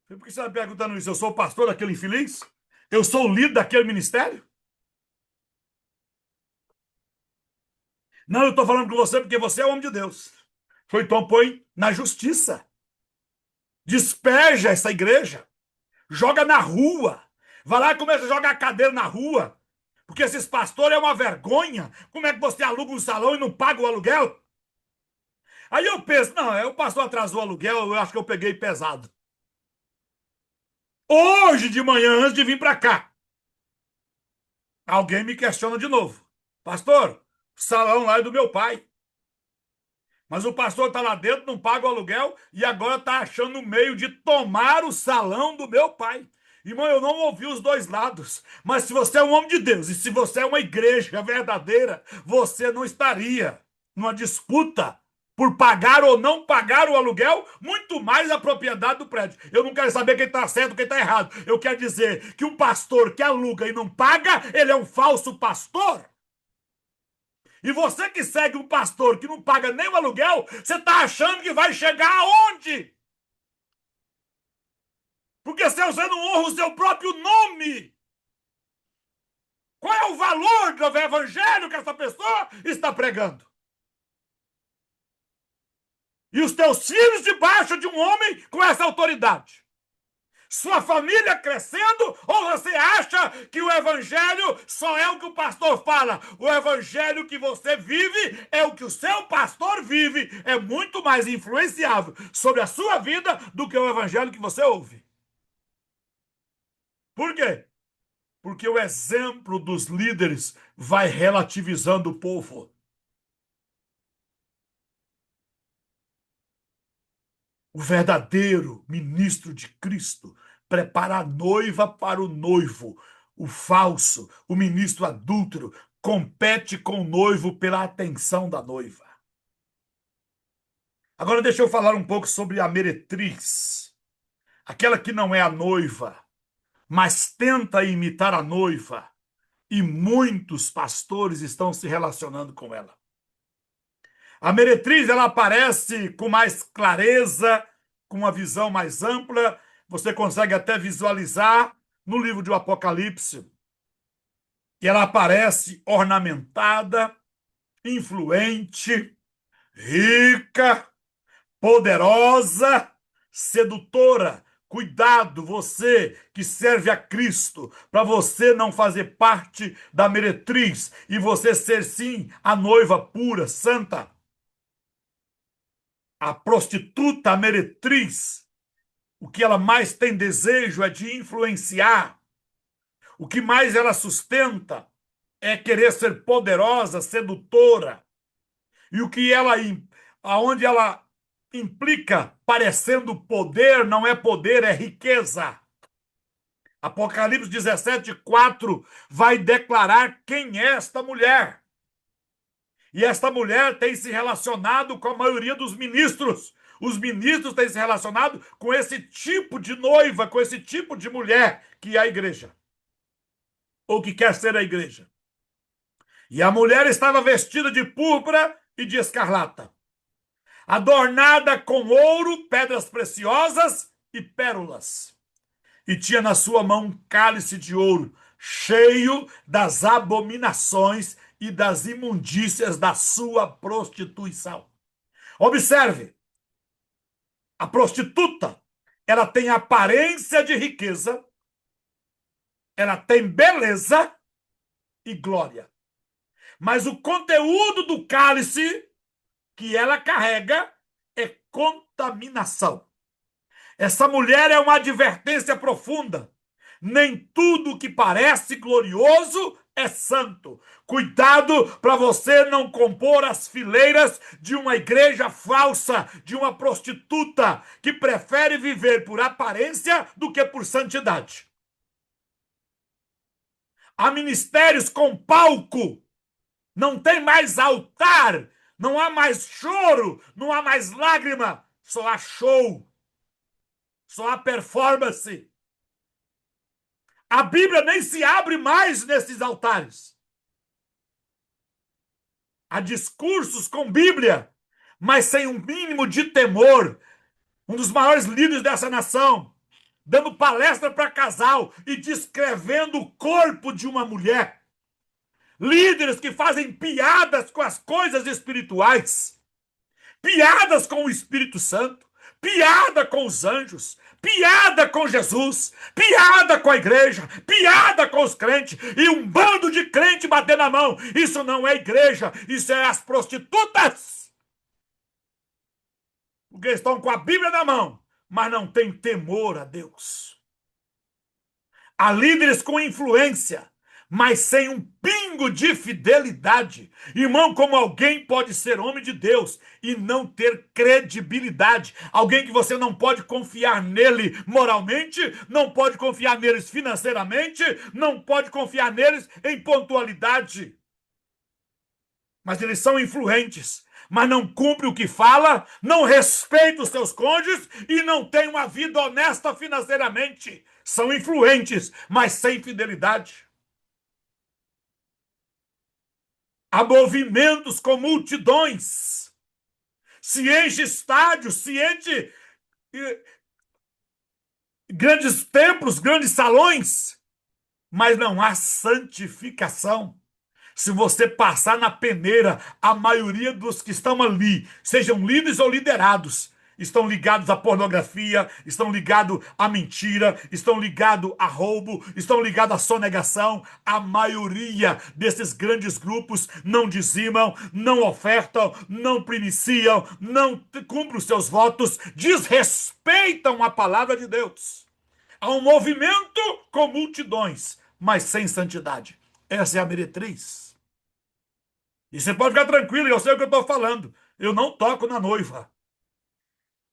Por que você está perguntando isso? Eu sou o pastor daquele infeliz? Eu sou o líder daquele ministério? Não, eu estou falando com você porque você é homem de Deus. Então põe na justiça. Despeja essa igreja. Joga na rua. Vai lá e começa a jogar a cadeira na rua. Porque esses pastores é uma vergonha. Como é que você aluga um salão e não paga o aluguel? Aí eu penso, não, o pastor atrasou o aluguel, eu acho que eu peguei pesado. Hoje de manhã, antes de vir para cá, alguém me questiona de novo. Pastor, o salão lá é do meu pai. Mas o pastor está lá dentro, não paga o aluguel e agora está achando um meio de tomar o salão do meu pai. Irmão, eu não ouvi os dois lados. Mas se você é um homem de Deus e se você é uma igreja verdadeira, você não estaria numa disputa por pagar ou não pagar o aluguel, muito mais a propriedade do prédio. Eu não quero saber quem está certo, quem está errado. Eu quero dizer que um pastor que aluga e não paga, ele é um falso pastor. E você que segue um pastor que não paga nem o aluguel, você está achando que vai chegar aonde? Porque você não honra o seu próprio nome. Qual é o valor do evangelho que essa pessoa está pregando? E os teus filhos debaixo de um homem com essa autoridade? Sua família crescendo, ou você acha que o evangelho só é o que o pastor fala? O evangelho que você vive é o que o seu pastor vive. É muito mais influenciável sobre a sua vida do que o evangelho que você ouve. Por quê? Porque o exemplo dos líderes vai relativizando o povo. O verdadeiro ministro de Cristo prepara a noiva para o noivo. O falso, o ministro adúltero, compete com o noivo pela atenção da noiva. Agora deixa eu falar um pouco sobre a meretriz. Aquela que não é a noiva, mas tenta imitar a noiva. E muitos pastores estão se relacionando com ela. A meretriz, ela aparece com mais clareza, com uma visão mais ampla. Você consegue até visualizar no livro do Apocalipse. E ela aparece ornamentada, influente, rica, poderosa, sedutora. Cuidado, você que serve a Cristo, para você não fazer parte da meretriz e você ser, sim, a noiva pura, santa. A prostituta, a meretriz, o que ela mais tem desejo é de influenciar. O que mais ela sustenta é querer ser poderosa, sedutora. E o que ela, aonde ela implica parecendo poder, não é poder, é riqueza. Apocalipse 17:4 vai declarar quem é esta mulher. E esta mulher tem se relacionado com a maioria dos ministros. Os ministros têm se relacionado com esse tipo de noiva, com esse tipo de mulher que é a igreja, ou que quer ser a igreja. E a mulher estava vestida de púrpura e de escarlata, adornada com ouro, pedras preciosas e pérolas. E tinha na sua mão um cálice de ouro, cheio das abominações e das imundícias da sua prostituição. Observe, a prostituta, ela tem aparência de riqueza, ela tem beleza e glória. Mas o conteúdo do cálice que ela carrega é contaminação. Essa mulher é uma advertência profunda. Nem tudo que parece glorioso é santo. Cuidado para você não compor as fileiras de uma igreja falsa, de uma prostituta que prefere viver por aparência do que por santidade. Há ministérios com palco, não tem mais altar, não há mais choro, não há mais lágrima, só há show, só há performance. A Bíblia nem se abre mais nesses altares. Há discursos com Bíblia, mas sem um mínimo de temor. Um dos maiores líderes dessa nação, dando palestra para casal e descrevendo o corpo de uma mulher. Líderes que fazem piadas com as coisas espirituais, piadas com o Espírito Santo, piada com os anjos, piada com Jesus, piada com a igreja, piada com os crentes, e um bando de crente bater na mão. Isso não é igreja, isso é as prostitutas. Porque estão com a Bíblia na mão, mas não têm temor a Deus. Há líderes com influência, mas sem um pingo de fidelidade. Irmão, como alguém pode ser homem de Deus e não ter credibilidade? Alguém que você não pode confiar nele moralmente, não pode confiar neles financeiramente, não pode confiar neles em pontualidade. Mas eles são influentes, mas não cumpre o que fala, não respeita os seus cônjuges e não tem uma vida honesta financeiramente. São influentes, mas sem fidelidade. Há movimentos com multidões. Se enche estádios, se enche grandes templos, grandes salões, mas não há santificação. Se você passar na peneira, a maioria dos que estão ali, sejam líderes ou liderados, estão ligados à pornografia, estão ligados à mentira, estão ligados a roubo, estão ligados à sonegação. A maioria desses grandes grupos não dizimam, não ofertam, não primiciam, não cumprem os seus votos, desrespeitam a palavra de Deus. Há um movimento com multidões, mas sem santidade. Essa é a meretriz. E você pode ficar tranquilo, eu sei o que eu estou falando. Eu não toco na noiva.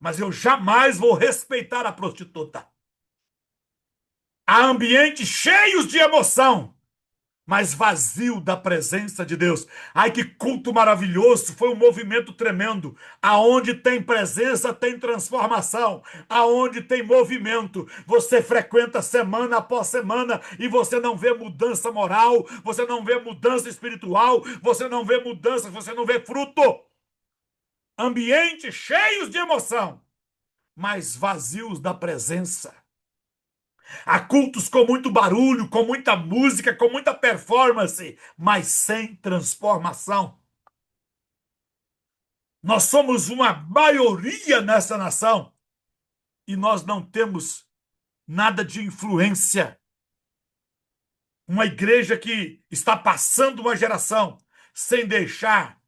Mas eu jamais vou respeitar a prostituta. Há ambientes cheios de emoção, mas vazio da presença de Deus. Ai, que culto maravilhoso, foi um movimento tremendo. Aonde tem presença, tem transformação. Aonde tem movimento, você frequenta semana após semana e você não vê mudança moral, você não vê mudança espiritual, você não vê mudança, você não vê fruto. Ambientes cheios de emoção, mas vazios da presença. Há cultos com muito barulho, com muita música, com muita performance, mas sem transformação. Nós somos uma maioria nessa nação e nós não temos nada de influência. Uma igreja que está passando uma geração sem deixar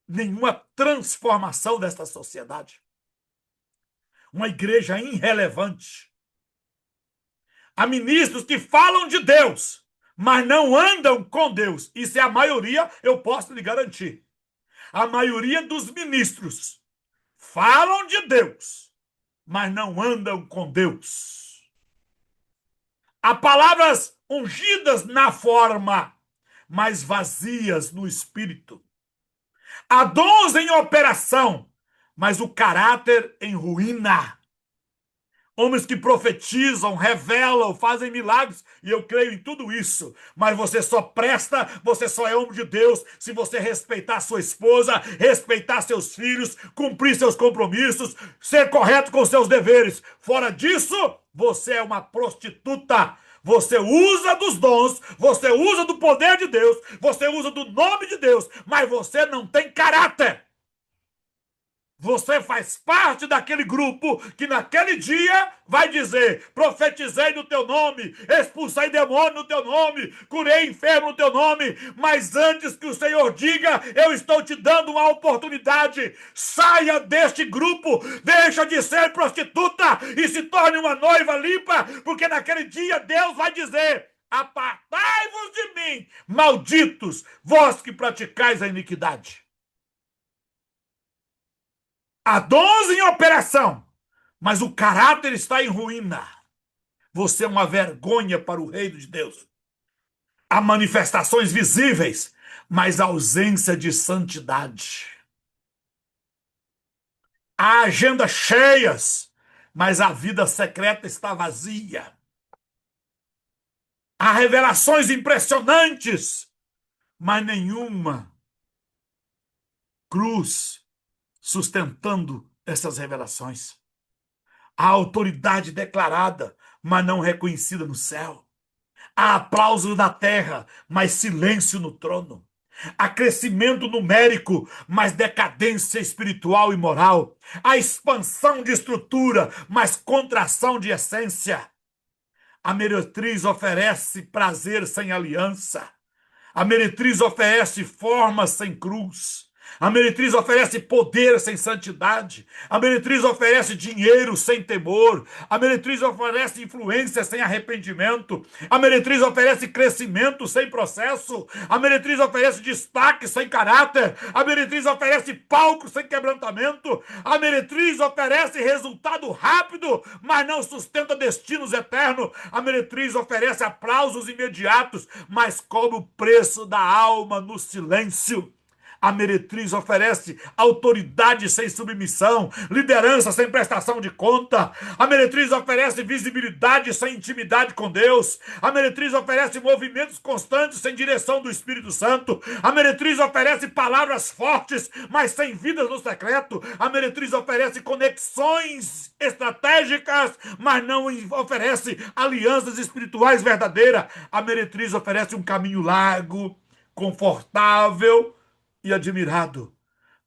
nenhuma transformação desta sociedade. Uma igreja irrelevante. Há ministros que falam de Deus, mas não andam com Deus. Isso é a maioria, eu posso lhe garantir. A maioria dos ministros falam de Deus, mas não andam com Deus. Há palavras ungidas na forma, mas vazias no espírito. Há dons em operação, mas o caráter em ruína. Homens que profetizam, revelam, fazem milagres, e eu creio em tudo isso. Mas você só presta, você só é homem de Deus se você respeitar sua esposa, respeitar seus filhos, cumprir seus compromissos, ser correto com seus deveres. Fora disso, você é uma prostituta. Você usa dos dons, você usa do poder de Deus, você usa do nome de Deus, mas você não tem caráter. Você faz parte daquele grupo que naquele dia vai dizer: profetizei no teu nome, expulsei demônio no teu nome, curei enfermo no teu nome, mas antes que o Senhor diga, eu estou te dando uma oportunidade. Saia deste grupo, deixa de ser prostituta e se torne uma noiva limpa, porque naquele dia Deus vai dizer: apartai-vos de mim, malditos, vós que praticais a iniquidade. Há dons em operação, mas o caráter está em ruína. Você é uma vergonha para o reino de Deus. Há manifestações visíveis, mas ausência de santidade. Há agendas cheias, mas a vida secreta está vazia. Há revelações impressionantes, mas nenhuma cruz sustentando essas revelações. Há autoridade declarada, mas não reconhecida no céu. Há aplauso na terra, mas silêncio no trono. Há crescimento numérico, mas decadência espiritual e moral. Há expansão de estrutura, mas contração de essência. A meretriz oferece prazer sem aliança. A meretriz oferece forma sem cruz. A meretriz oferece poder sem santidade. A meretriz oferece dinheiro sem temor. A meretriz oferece influência sem arrependimento. A meretriz oferece crescimento sem processo. A meretriz oferece destaque sem caráter. A meretriz oferece palco sem quebrantamento. A meretriz oferece resultado rápido, mas não sustenta destinos eternos. A meretriz oferece aplausos imediatos, mas cobra o preço da alma no silêncio. A meretriz oferece autoridade sem submissão, liderança sem prestação de conta. A meretriz oferece visibilidade sem intimidade com Deus. A meretriz oferece movimentos constantes sem direção do Espírito Santo. A meretriz oferece palavras fortes, mas sem vidas no secreto. A meretriz oferece conexões estratégicas, mas não oferece alianças espirituais verdadeiras. A meretriz oferece um caminho largo, confortável e admirado,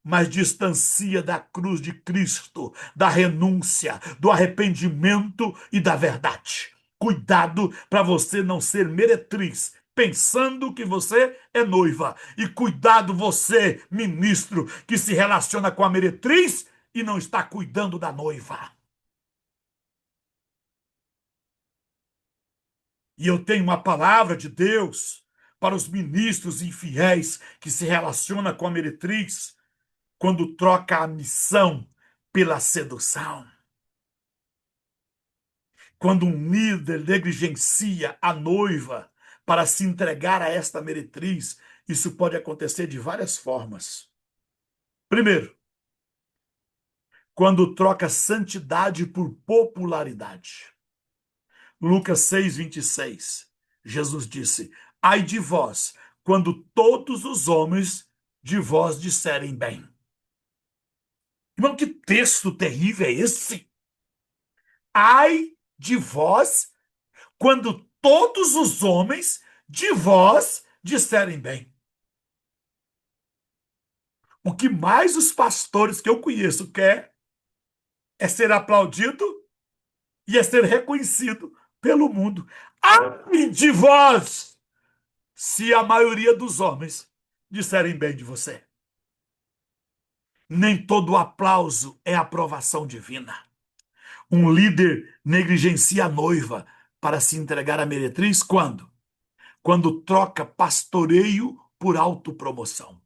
mas distancia da cruz de Cristo, da renúncia, do arrependimento e da verdade. Cuidado para você não ser meretriz, pensando que você é noiva. E cuidado você, ministro, que se relaciona com a meretriz e não está cuidando da noiva. E eu tenho uma palavra de Deus para os ministros infiéis que se relacionam com a meretriz quando troca a missão pela sedução. Quando um líder negligencia a noiva para se entregar a esta meretriz, isso pode acontecer de várias formas. Primeiro, quando troca santidade por popularidade. Lucas 6:26, Jesus disse: ai de vós, quando todos os homens de vós disserem bem. Irmão, que texto terrível é esse? Ai de vós, quando todos os homens de vós disserem bem. O que mais os pastores que eu conheço quer é ser aplaudido e é ser reconhecido pelo mundo. Ai de vós, se a maioria dos homens disserem bem de você. Nem todo aplauso é aprovação divina. Um líder negligencia a noiva para se entregar à meretriz quando? quando troca pastoreio por autopromoção.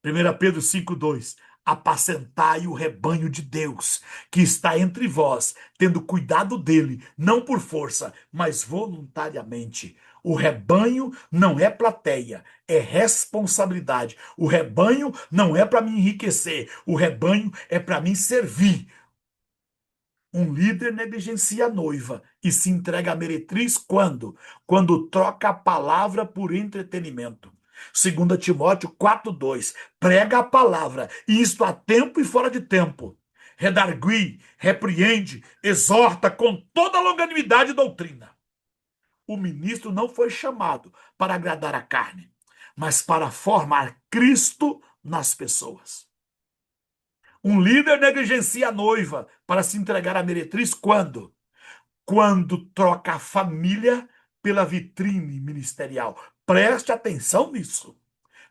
1 Pedro 5,2. Apacentai o rebanho de Deus, que está entre vós, tendo cuidado dele, não por força, mas voluntariamente. O rebanho não é plateia, é responsabilidade. O rebanho não é para me enriquecer, o rebanho é para me servir. Um líder negligencia a noiva e se entrega à meretriz quando? Quando troca a palavra por entretenimento. 2 Timóteo 4,2. Prega a palavra, e isto a tempo e fora de tempo. Redargui, repreende, exorta com toda a longanimidade e doutrina. O ministro não foi chamado para agradar a carne, mas para formar Cristo nas pessoas. Um líder negligencia a noiva para se entregar à meretriz quando? Quando troca a família pela vitrine ministerial. Preste atenção nisso.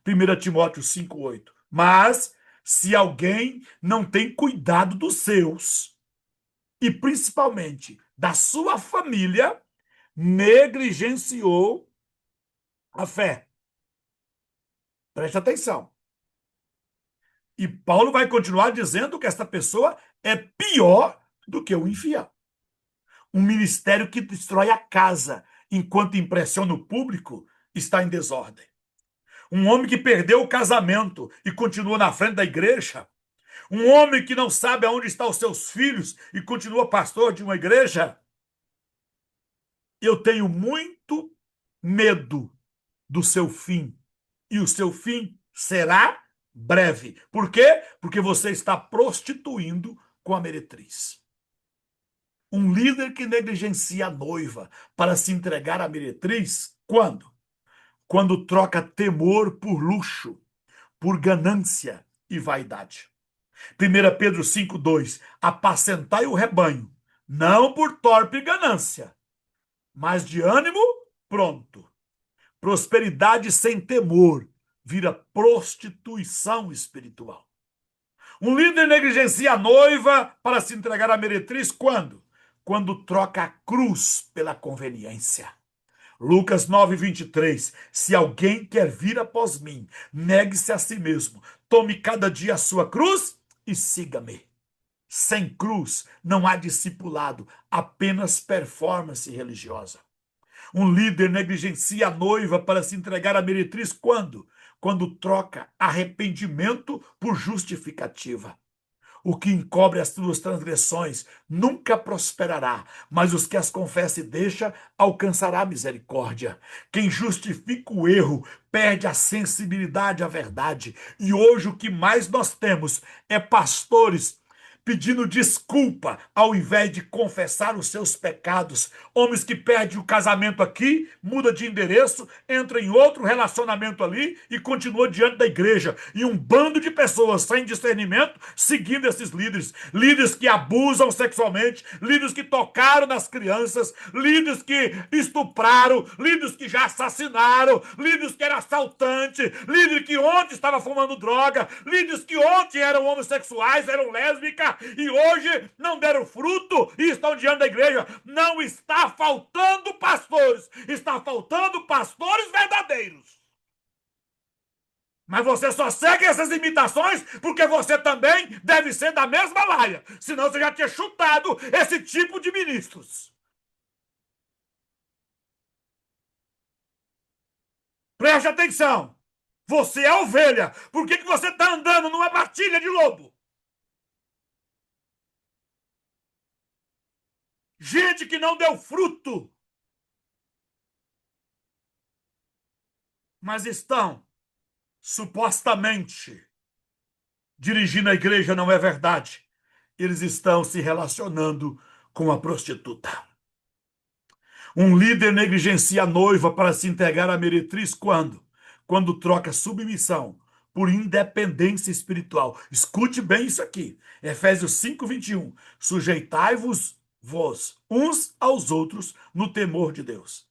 1 Timóteo 5,8. Mas, se alguém não tem cuidado dos seus, e principalmente da sua família, negligenciou a fé. Preste atenção. E Paulo vai continuar dizendo que esta pessoa é pior do que o infiel. Um ministério que destrói a casa enquanto impressiona o público está em desordem. Um homem que perdeu o casamento e continua na frente da igreja. Um homem que não sabe aonde estão os seus filhos e continua pastor de uma igreja. Eu tenho muito medo do seu fim. E o seu fim será breve. Por quê? Porque você está prostituindo com a meretriz. Um líder que negligencia a noiva para se entregar à meretriz, quando? Quando troca temor por luxo, por ganância e vaidade. 1 Pedro 5,2. Apacentai o rebanho, não por torpe ganância, mas de ânimo pronto. Prosperidade sem temor vira prostituição espiritual. Um líder negligencia a noiva para se entregar à meretriz quando? Quando troca a cruz pela conveniência. Lucas 9,23. Se alguém quer vir após mim, negue-se a si mesmo, tome cada dia a sua cruz e siga-me. Sem cruz não há discipulado, apenas performance religiosa. Um líder negligencia a noiva para se entregar à meretriz quando? Quando troca arrependimento por justificativa. O que encobre as suas transgressões nunca prosperará, mas os que as confessa e deixa alcançará misericórdia. Quem justifica o erro perde a sensibilidade à verdade. E hoje o que mais nós temos é pastores pedindo desculpa ao invés de confessar os seus pecados. Homens que perdem o casamento aqui, muda de endereço, entra em outro relacionamento ali e continua diante da igreja. E um bando de pessoas sem discernimento seguindo esses líderes. Líderes que abusam sexualmente, líderes que tocaram nas crianças, líderes que estupraram, líderes que já assassinaram, líderes que eram assaltantes, líderes que ontem estavam fumando droga, líderes que ontem eram homossexuais, eram lésbicas, e hoje não deram fruto e estão diante da igreja. Não está faltando pastores, está faltando pastores verdadeiros. Mas você só segue essas imitações porque você também deve ser da mesma laia. Senão você já tinha chutado esse tipo de ministros. Preste atenção. Você é ovelha. Por que você está andando numa matilha de lobo? Gente que não deu fruto, mas estão supostamente dirigindo a igreja, não é verdade. Eles estão se relacionando com a prostituta. Um líder negligencia a noiva para se entregar à meretriz quando? Quando troca submissão por independência espiritual. Escute bem isso aqui. Efésios 5,21. Sujeitai-vos uns aos outros no temor de Deus.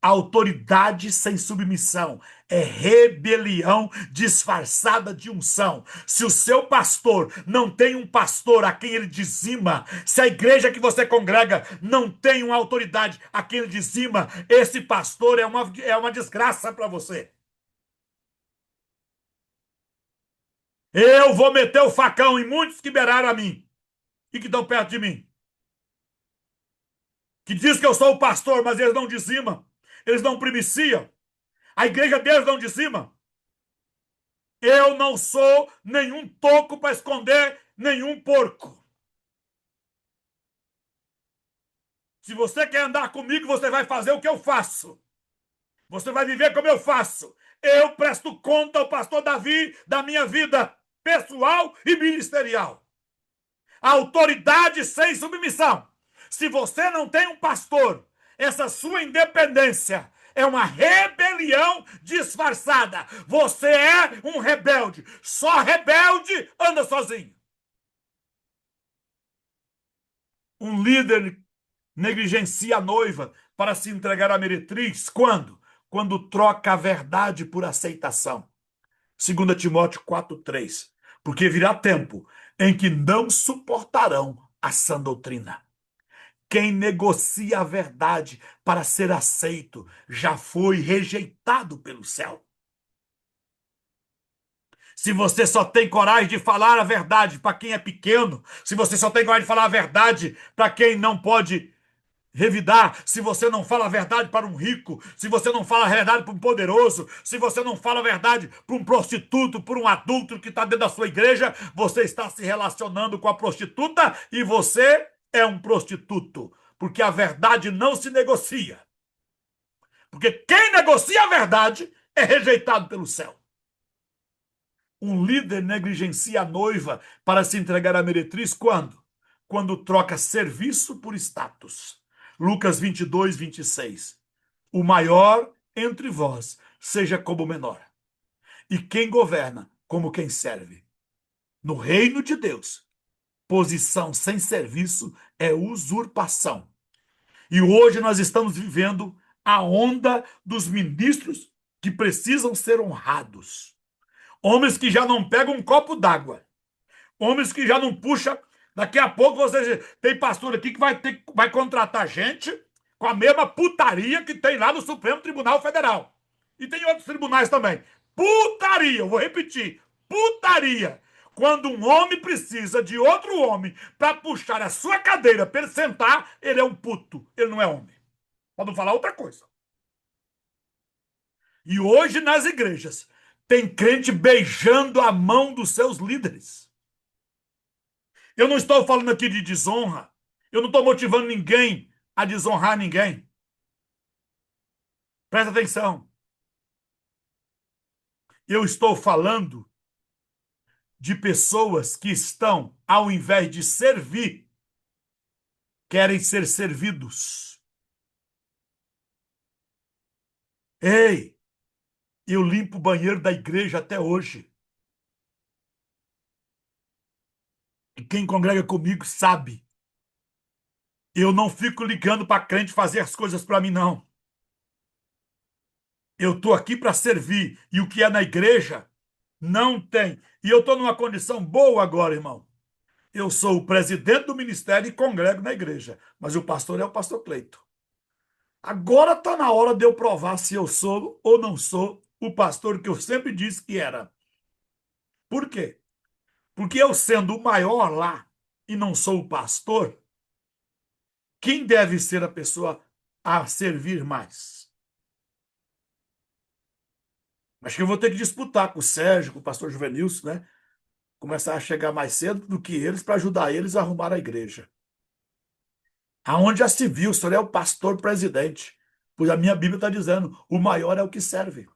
Autoridade sem submissão é rebelião disfarçada de unção. Se o seu pastor não tem um pastor a quem ele dizima, se a igreja que você congrega não tem uma autoridade a quem ele dizima, esse pastor é uma desgraça para você. Eu vou meter o facão em muitos que beiraram a mim e que estão perto de mim, que diz que eu sou o pastor, mas eles não dizimam, eles não primiciam, a igreja deles não dizima. Eu não sou nenhum toco para esconder nenhum porco. Se você quer andar comigo, você vai fazer o que eu faço. Você vai viver como eu faço. Eu presto conta ao pastor Davi da minha vida pessoal e ministerial. Autoridade sem submissão. Se você não tem um pastor, essa sua independência é uma rebelião disfarçada. Você é um rebelde. Só rebelde anda sozinho. Um líder negligencia a noiva para se entregar à meretriz. Quando? Quando troca a verdade por aceitação. 2 Timóteo 4:3. Porque virá tempo em que não suportarão a sã doutrina. Quem negocia a verdade para ser aceito já foi rejeitado pelo céu. Se você só tem coragem de falar a verdade para quem é pequeno, se você só tem coragem de falar a verdade para quem não pode revidar, se você não fala a verdade para um rico, se você não fala a verdade para um poderoso, se você não fala a verdade para um prostituto, para um adulto que está dentro da sua igreja, você está se relacionando com a prostituta e você é um prostituto, porque a verdade não se negocia. Porque quem negocia a verdade é rejeitado pelo céu. Um líder negligencia a noiva para se entregar à meretriz quando? Quando troca serviço por status. Lucas 22:26. O maior entre vós seja como o menor, e quem governa como quem serve. No reino de Deus, posição sem serviço é usurpação. E hoje nós estamos vivendo a onda dos ministros que precisam ser honrados. Homens que já não pegam um copo d'água. Homens que já não puxam. Daqui a pouco você tem pastor aqui que vai contratar gente com a mesma putaria que tem lá no Supremo Tribunal Federal. E tem outros tribunais também. Putaria, eu vou repetir. Putaria. Quando um homem precisa de outro homem para puxar a sua cadeira para ele sentar, ele é um puto. Ele não é homem. Para não falar outra coisa. E hoje nas igrejas tem crente beijando a mão dos seus líderes. Eu não estou falando aqui de desonra. Eu não estou motivando ninguém a desonrar ninguém. Presta atenção. Eu estou falando de pessoas que estão, ao invés de servir, querem ser servidos. Ei, eu limpo o banheiro da igreja até hoje. E quem congrega comigo sabe. Eu não fico ligando para crente fazer as coisas para mim, não. Eu estou aqui para servir. E o que é na igreja, não tem. E eu estou numa condição boa agora, irmão. Eu sou o presidente do ministério e congrego na igreja. Mas o pastor é o pastor Cleito. Agora está na hora de eu provar se eu sou ou não sou o pastor que eu sempre disse que era. Por quê? Porque eu sendo o maior lá e não sou o pastor, quem deve ser a pessoa a servir mais? Acho que eu vou ter que disputar com o Sérgio, com o pastor Juvenilson, né? Começar a chegar mais cedo do que eles para ajudar eles a arrumar a igreja. Aonde já se viu, o senhor é o pastor presidente. Pois a minha Bíblia está dizendo, o maior é o que serve.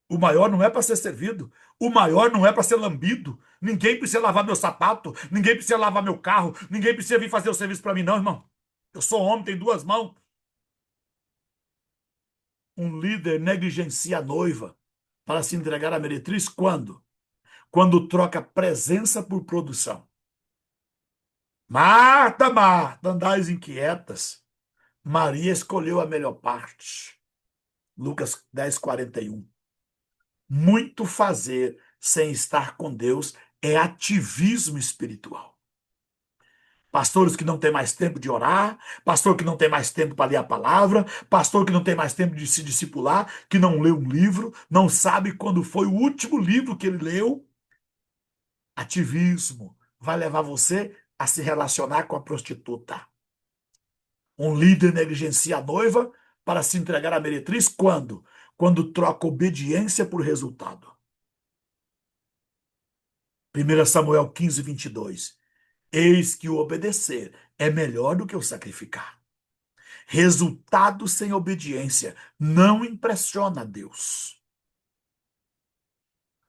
O maior não é para ser servido. O maior não é para ser lambido. Ninguém precisa lavar meu sapato. Ninguém precisa lavar meu carro. Ninguém precisa vir fazer o serviço para mim, não, irmão. Eu sou homem, tenho duas mãos. Um líder negligencia a noiva para se entregar à meretriz quando? Quando troca presença por produção. Marta, Marta, andais inquietas. Maria escolheu a melhor parte. Lucas 10:41. Muito fazer sem estar com Deus é ativismo espiritual. Pastores que não têm mais tempo de orar, pastor que não tem mais tempo para ler a palavra, pastor que não tem mais tempo de se discipular, que não lê um livro, não sabe quando foi o último livro que ele leu. Ativismo vai levar você a se relacionar com a prostituta. Um líder negligencia a noiva para se entregar à meretriz quando? Quando troca obediência por resultado. 1 Samuel 15:22. Eis que o obedecer é melhor do que o sacrificar. Resultado sem obediência não impressiona a Deus.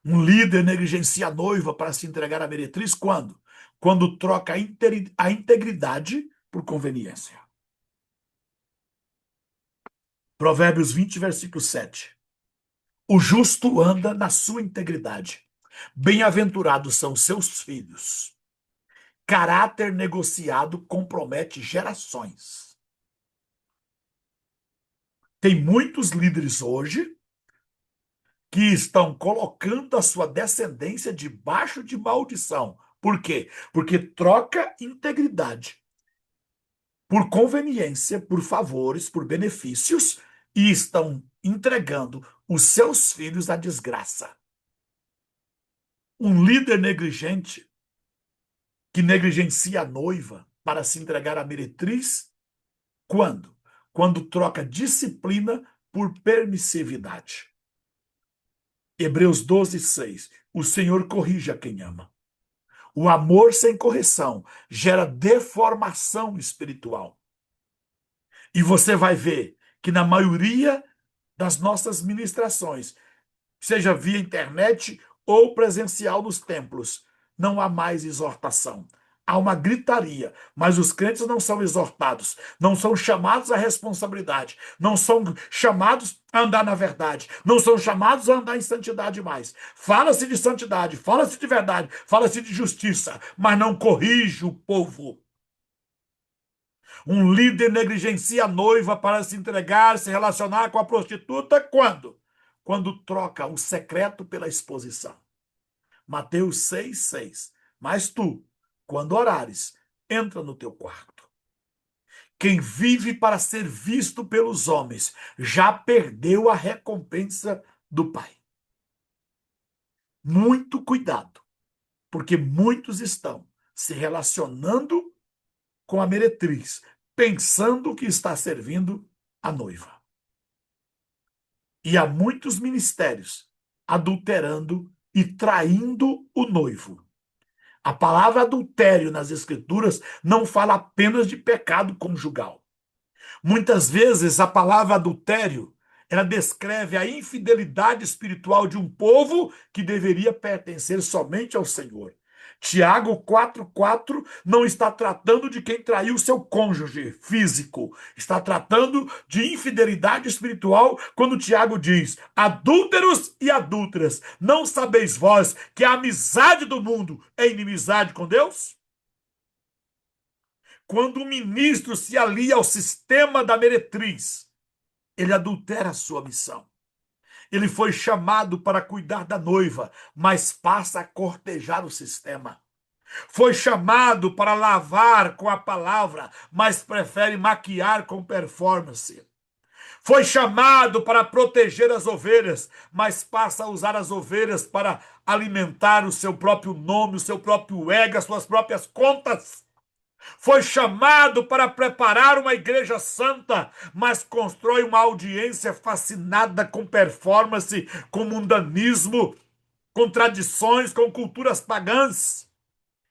Um líder negligencia a noiva para se entregar à meretriz quando? Quando troca a integridade por conveniência. Provérbios 20, versículo 7. O justo anda na sua integridade. Bem-aventurados são seus filhos. Caráter negociado compromete gerações. Tem muitos líderes hoje que estão colocando a sua descendência debaixo de maldição. Por quê? Porque troca integridade por conveniência, por favores, por benefícios e estão entregando os seus filhos à desgraça. Um líder negligente que negligencia a noiva para se entregar à meretriz, quando? Quando troca disciplina por permissividade. Hebreus 12:6. O Senhor corrige a quem ama. O amor sem correção gera deformação espiritual. E você vai ver que na maioria das nossas ministrações, seja via internet ou presencial nos templos, não há mais exortação. Há uma gritaria, mas os crentes não são exortados, não são chamados à responsabilidade, não são chamados a andar na verdade, não são chamados a andar em santidade mais. Fala-se de santidade, fala-se de verdade, fala-se de justiça, mas não corrige o povo. Um líder negligencia a noiva para se entregar, se relacionar com a prostituta, quando? Quando troca o secreto pela exposição. Mateus 6:6. Mas tu, quando orares, entra no teu quarto. Quem vive para ser visto pelos homens já perdeu a recompensa do Pai. Muito cuidado, porque muitos estão se relacionando com a meretriz, pensando que está servindo a noiva. E há muitos ministérios adulterando e traindo o noivo. A palavra adultério nas Escrituras não fala apenas de pecado conjugal. Muitas vezes a palavra adultério, ela descreve a infidelidade espiritual de um povo que deveria pertencer somente ao Senhor. Tiago 4:4 não está tratando de quem traiu seu cônjuge físico, está tratando de infidelidade espiritual quando Tiago diz: adúlteros e adúlteras, não sabeis vós que a amizade do mundo é inimizade com Deus? Quando um ministro se alia ao sistema da meretriz, ele adultera a sua missão. Ele foi chamado para cuidar da noiva, mas passa a cortejar o sistema. Foi chamado para lavar com a palavra, mas prefere maquiar com performance. Foi chamado para proteger as ovelhas, mas passa a usar as ovelhas para alimentar o seu próprio nome, o seu próprio ego, as suas próprias contas. Foi chamado para preparar uma igreja santa, mas constrói uma audiência fascinada com performance, com mundanismo, com tradições, com culturas pagãs.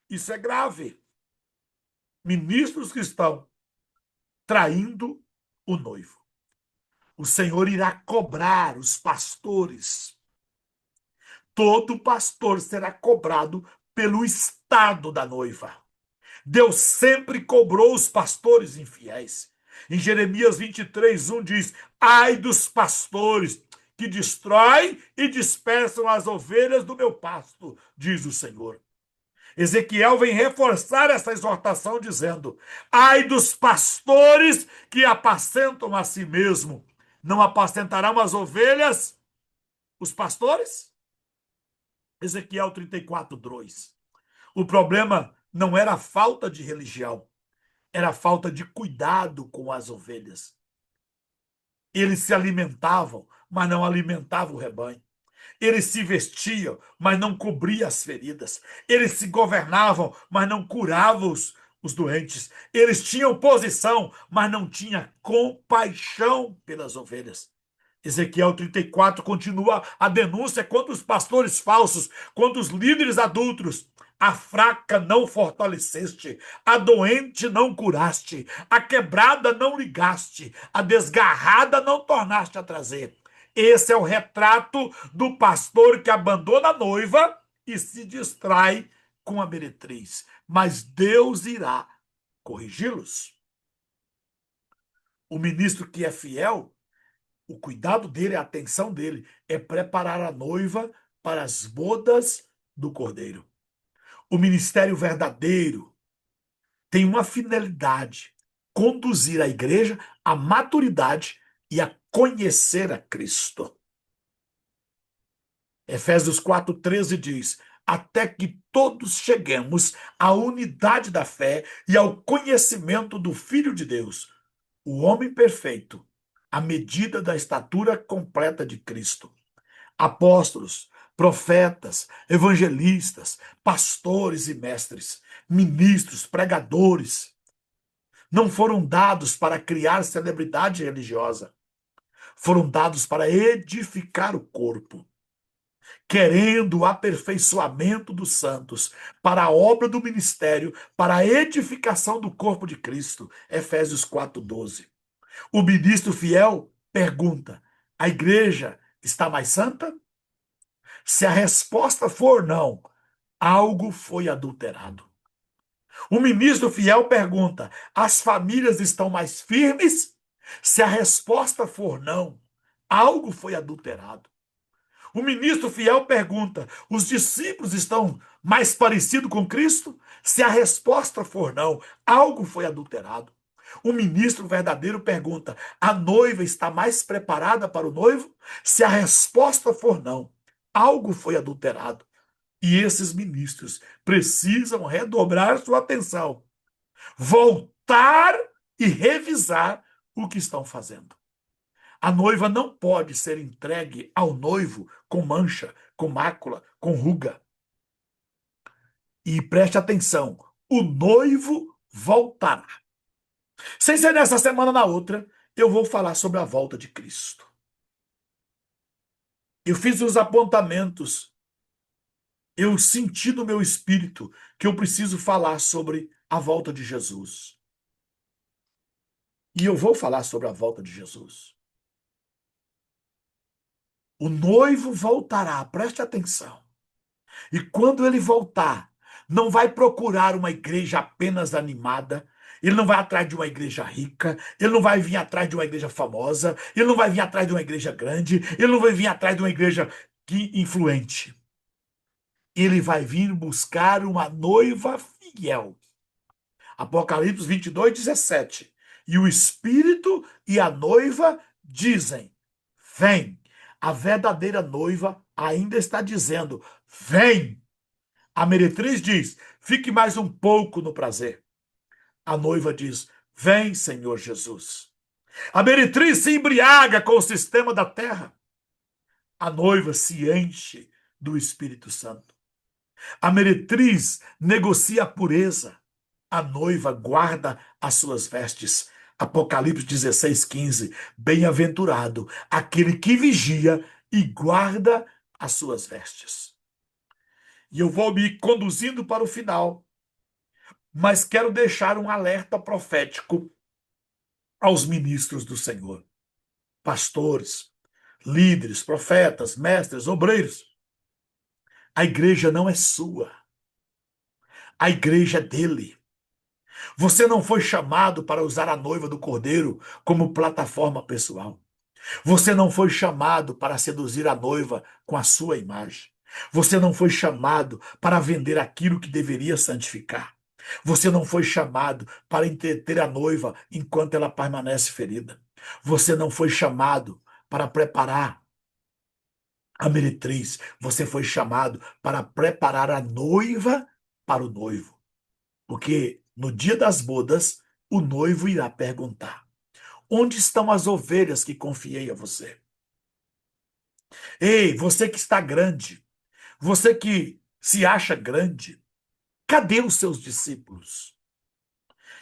Isso é grave. Ministros que estão traindo o noivo. O Senhor irá cobrar os pastores. Todo pastor será cobrado pelo estado da noiva. Deus sempre cobrou os pastores infiéis. Em Jeremias 23:1 diz: ai dos pastores que destroem e dispersam as ovelhas do meu pasto, diz o Senhor. Ezequiel vem reforçar essa exortação dizendo: ai dos pastores que apacentam a si mesmo. Não apacentarão as ovelhas os pastores? Ezequiel 34:2. O problema não era a falta de religião, era a falta de cuidado com as ovelhas. Eles se alimentavam, mas não alimentavam o rebanho. Eles se vestiam, mas não cobriam as feridas. Eles se governavam, mas não curavam os doentes. Eles tinham posição, mas não tinham compaixão pelas ovelhas. Ezequiel 34 continua a denúncia contra os pastores falsos, contra os líderes adúlteros. A fraca não fortaleceste, a doente não curaste, a quebrada não ligaste, a desgarrada não tornaste a trazer. Esse é o retrato do pastor que abandona a noiva e se distrai com a meretriz. Mas Deus irá corrigi-los. O ministro que é fiel, o cuidado dele, a atenção dele é preparar a noiva para as bodas do Cordeiro. O ministério verdadeiro tem uma finalidade: conduzir a igreja à maturidade e a conhecer a Cristo. Efésios 4:13 diz: até que todos cheguemos à unidade da fé e ao conhecimento do Filho de Deus, o homem perfeito, à medida da estatura completa de Cristo. Apóstolos, profetas, evangelistas, pastores e mestres, ministros, pregadores, não foram dados para criar celebridade religiosa, foram dados para edificar o corpo, querendo o aperfeiçoamento dos santos, para a obra do ministério, para a edificação do corpo de Cristo. Efésios 4:12. O ministro fiel pergunta: a igreja está mais santa? Se a resposta for não, algo foi adulterado. O ministro fiel pergunta: as famílias estão mais firmes? Se a resposta for não, algo foi adulterado. O ministro fiel pergunta: os discípulos estão mais parecidos com Cristo? Se a resposta for não, algo foi adulterado. O ministro verdadeiro pergunta: a noiva está mais preparada para o noivo? Se a resposta for não, algo foi adulterado. E esses ministros precisam redobrar sua atenção, voltar e revisar o que estão fazendo. A noiva não pode ser entregue ao noivo com mancha, com mácula, com ruga. E preste atenção, o noivo voltará. Sem ser nessa semana, na outra, eu vou falar sobre a volta de Cristo. Eu fiz os apontamentos, eu senti no meu espírito que eu preciso falar sobre a volta de Jesus. E eu vou falar sobre a volta de Jesus. O noivo voltará, preste atenção. E quando ele voltar, não vai procurar uma igreja apenas animada, ele não vai atrás de uma igreja rica, ele não vai vir atrás de uma igreja famosa, ele não vai vir atrás de uma igreja grande, ele não vai vir atrás de uma igreja influente. Ele vai vir buscar uma noiva fiel. Apocalipse 22:17. E o Espírito e a noiva dizem: vem. A verdadeira noiva ainda está dizendo: vem. A meretriz diz: fique mais um pouco no prazer. A noiva diz: vem, Senhor Jesus. A meretriz se embriaga com o sistema da terra. A noiva se enche do Espírito Santo. A meretriz negocia a pureza. A noiva guarda as suas vestes. Apocalipse 16:15. Bem-aventurado aquele que vigia e guarda as suas vestes. E eu vou me conduzindo para o final, mas quero deixar um alerta profético aos ministros do Senhor, pastores, líderes, profetas, mestres, obreiros. A igreja não é sua. A igreja é dele. Você não foi chamado para usar a noiva do Cordeiro como plataforma pessoal. Você não foi chamado para seduzir a noiva com a sua imagem. Você não foi chamado para vender aquilo que deveria santificar. Você não foi chamado para entreter a noiva enquanto ela permanece ferida. Você não foi chamado para preparar a meretriz. Você foi chamado para preparar a noiva para o noivo. Porque no dia das bodas, o noivo irá perguntar: onde estão as ovelhas que confiei a você? Ei, você que está grande, você que se acha grande, cadê os seus discípulos?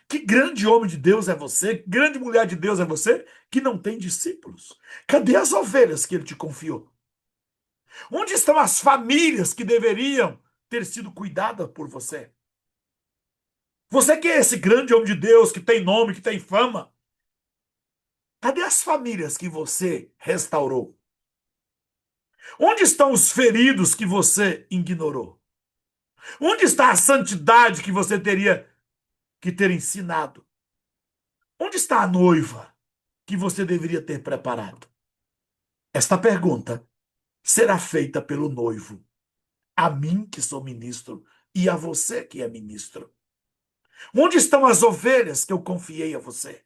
Que grande homem de Deus é você? Que grande mulher de Deus é você que não tem discípulos? Cadê as ovelhas que ele te confiou? Onde estão as famílias que deveriam ter sido cuidadas por você? Você que é esse grande homem de Deus, que tem nome, que tem fama, cadê as famílias que você restaurou? Onde estão os feridos que você ignorou? Onde está a santidade que você teria que ter ensinado? Onde está a noiva que você deveria ter preparado? Esta pergunta será feita pelo noivo, a mim que sou ministro e a você que é ministro. Onde estão as ovelhas que eu confiei a você?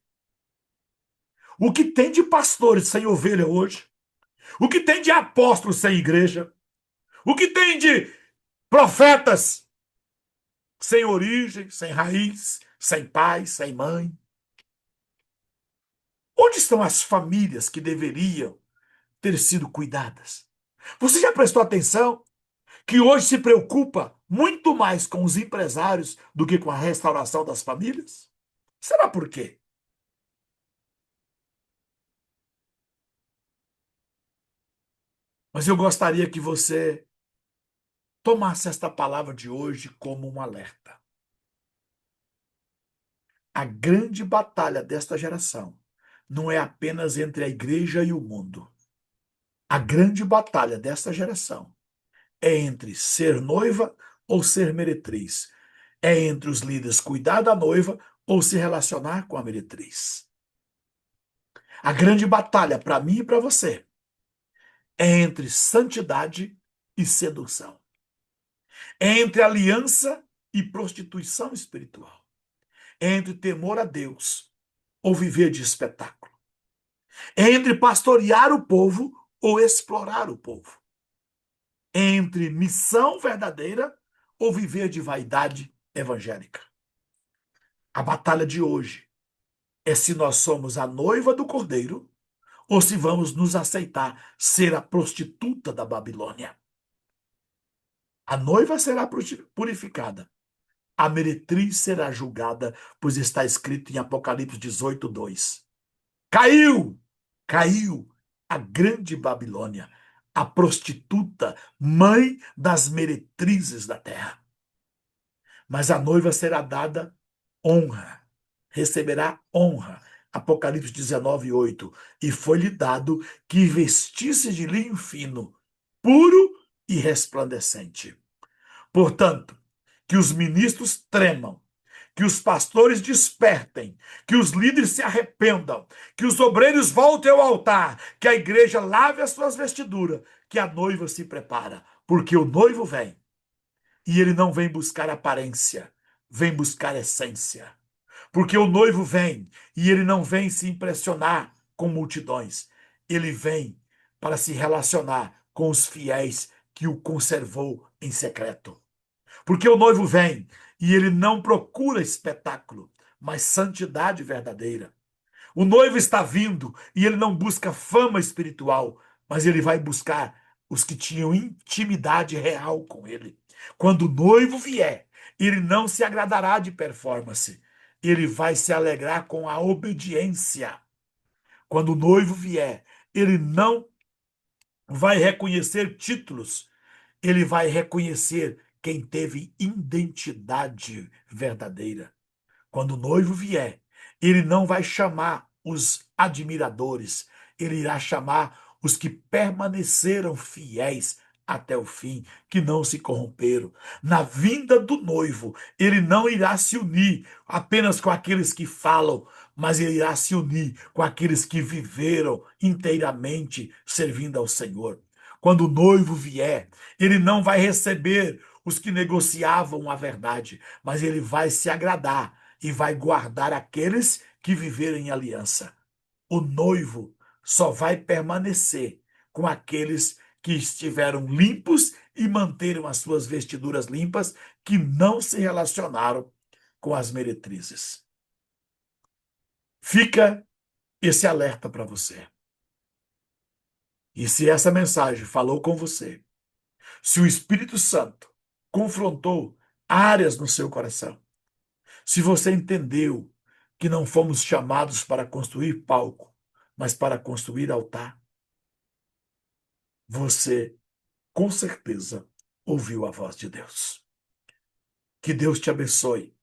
O que tem de pastores sem ovelha hoje? O que tem de apóstolos sem igreja? O que tem de profetas sem origem, sem raiz, sem pai, sem mãe? Onde estão as famílias que deveriam ter sido cuidadas? Você já prestou atenção que hoje se preocupa muito mais com os empresários do que com a restauração das famílias? Será por quê? Mas eu gostaria que você tomasse esta palavra de hoje como um alerta. A grande batalha desta geração não é apenas entre a igreja e o mundo. A grande batalha desta geração é entre ser noiva ou ser meretriz. É entre os líderes cuidar da noiva ou se relacionar com a meretriz. A grande batalha para mim e para você é entre santidade e sedução. É entre aliança e prostituição espiritual. É entre temor a Deus ou viver de espetáculo. É entre pastorear o povo ou explorar o povo. É entre missão verdadeira ou viver de vaidade evangélica. A batalha de hoje é se nós somos a noiva do Cordeiro ou se vamos nos aceitar ser a prostituta da Babilônia. A noiva será purificada. A meretriz será julgada, pois está escrito em Apocalipse 18:2. Caiu! Caiu a grande Babilônia, a prostituta, mãe das meretrizes da terra. Mas a noiva será dada honra, receberá honra. Apocalipse 19:8. E foi-lhe dado que vestisse de linho fino, puro e resplandecente. Portanto, que os ministros tremam, que os pastores despertem, que os líderes se arrependam, que os obreiros voltem ao altar, que a igreja lave as suas vestiduras, que a noiva se prepara, porque o noivo vem. E ele não vem buscar aparência, vem buscar essência. Porque o noivo vem e ele não vem se impressionar com multidões. Ele vem para se relacionar com os fiéis que o conservou em secreto. Porque o noivo vem e ele não procura espetáculo, mas santidade verdadeira. O noivo está vindo e ele não busca fama espiritual, mas ele vai buscar os que tinham intimidade real com ele. Quando o noivo vier, ele não se agradará de performance, ele vai se alegrar com a obediência. Quando o noivo vier, ele não vai reconhecer títulos, ele vai reconhecer quem teve identidade verdadeira. Quando o noivo vier, ele não vai chamar os admiradores, ele irá chamar os que permaneceram fiéis até o fim, que não se corromperam. Na vinda do noivo, ele não irá se unir apenas com aqueles que falam, mas ele irá se unir com aqueles que viveram inteiramente servindo ao Senhor. Quando o noivo vier, ele não vai receber os que negociavam a verdade, mas ele vai se agradar e vai guardar aqueles que viveram em aliança. o noivo só vai permanecer com aqueles que estiveram limpos e manteram as suas vestiduras limpas, que não se relacionaram com as meretrizes. Fica esse alerta para você. E se essa mensagem falou com você, se o Espírito Santo confrontou áreas no seu coração, se você entendeu que não fomos chamados para construir palco, mas para construir altar, você com certeza ouviu a voz de Deus. Que Deus te abençoe.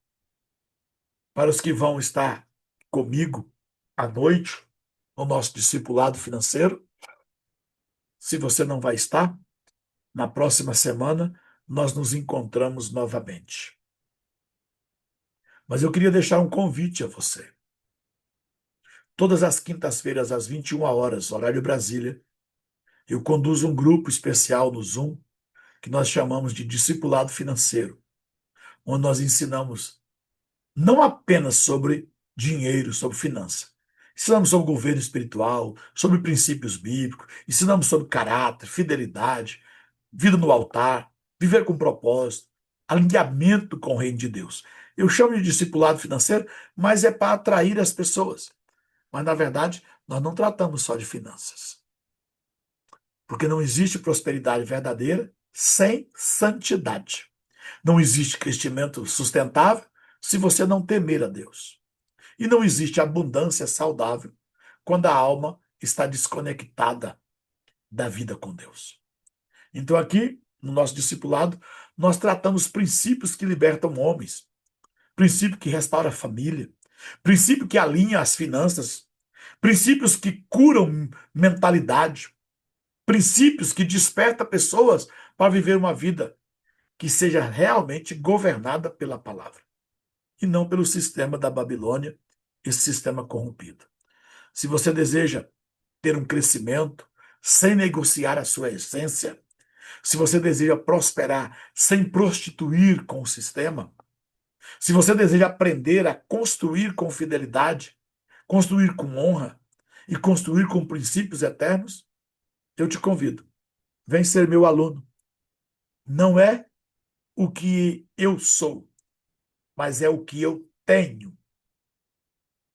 Para os que vão estar comigo à noite, no nosso discipulado financeiro, se você não vai estar, na próxima semana nós nos encontramos novamente. Mas eu queria deixar um convite a você. Todas as quintas-feiras, às 21 horas, horário Brasília, eu conduzo um grupo especial no Zoom, que nós chamamos de Discipulado Financeiro, onde nós ensinamos não apenas sobre dinheiro, sobre finança. Ensinamos sobre governo espiritual, sobre princípios bíblicos, ensinamos sobre caráter, fidelidade, vida no altar, viver com propósito, alinhamento com o reino de Deus. Eu chamo de discipulado financeiro, mas é para atrair as pessoas. Mas, na verdade, nós não tratamos só de finanças. Porque não existe prosperidade verdadeira sem santidade. Não existe crescimento sustentável se você não temer a Deus. E não existe abundância saudável quando a alma está desconectada da vida com Deus. Então, aqui, no nosso discipulado, nós tratamos princípios que libertam homens, princípio que restaura a família, princípio que alinha as finanças, princípios que curam mentalidade, princípios que despertam pessoas para viver uma vida que seja realmente governada pela palavra e não pelo sistema da Babilônia, esse sistema corrompido. Se você deseja ter um crescimento sem negociar a sua essência, se você deseja prosperar sem prostituir com o sistema, se você deseja aprender a construir com fidelidade, construir com honra e construir com princípios eternos, eu te convido. Vem ser meu aluno. Não é o que eu sou, mas é o que eu tenho,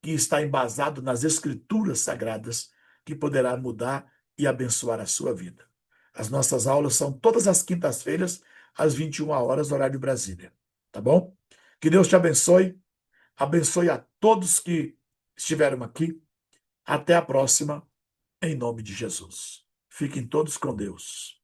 que está embasado nas Escrituras Sagradas, que poderá mudar e abençoar a sua vida. As nossas aulas são todas as quintas-feiras, às 21 horas, horário de Brasília. Tá bom? Que Deus te abençoe. Abençoe a todos que estiveram aqui. Até a próxima, em nome de Jesus. Fiquem todos com Deus.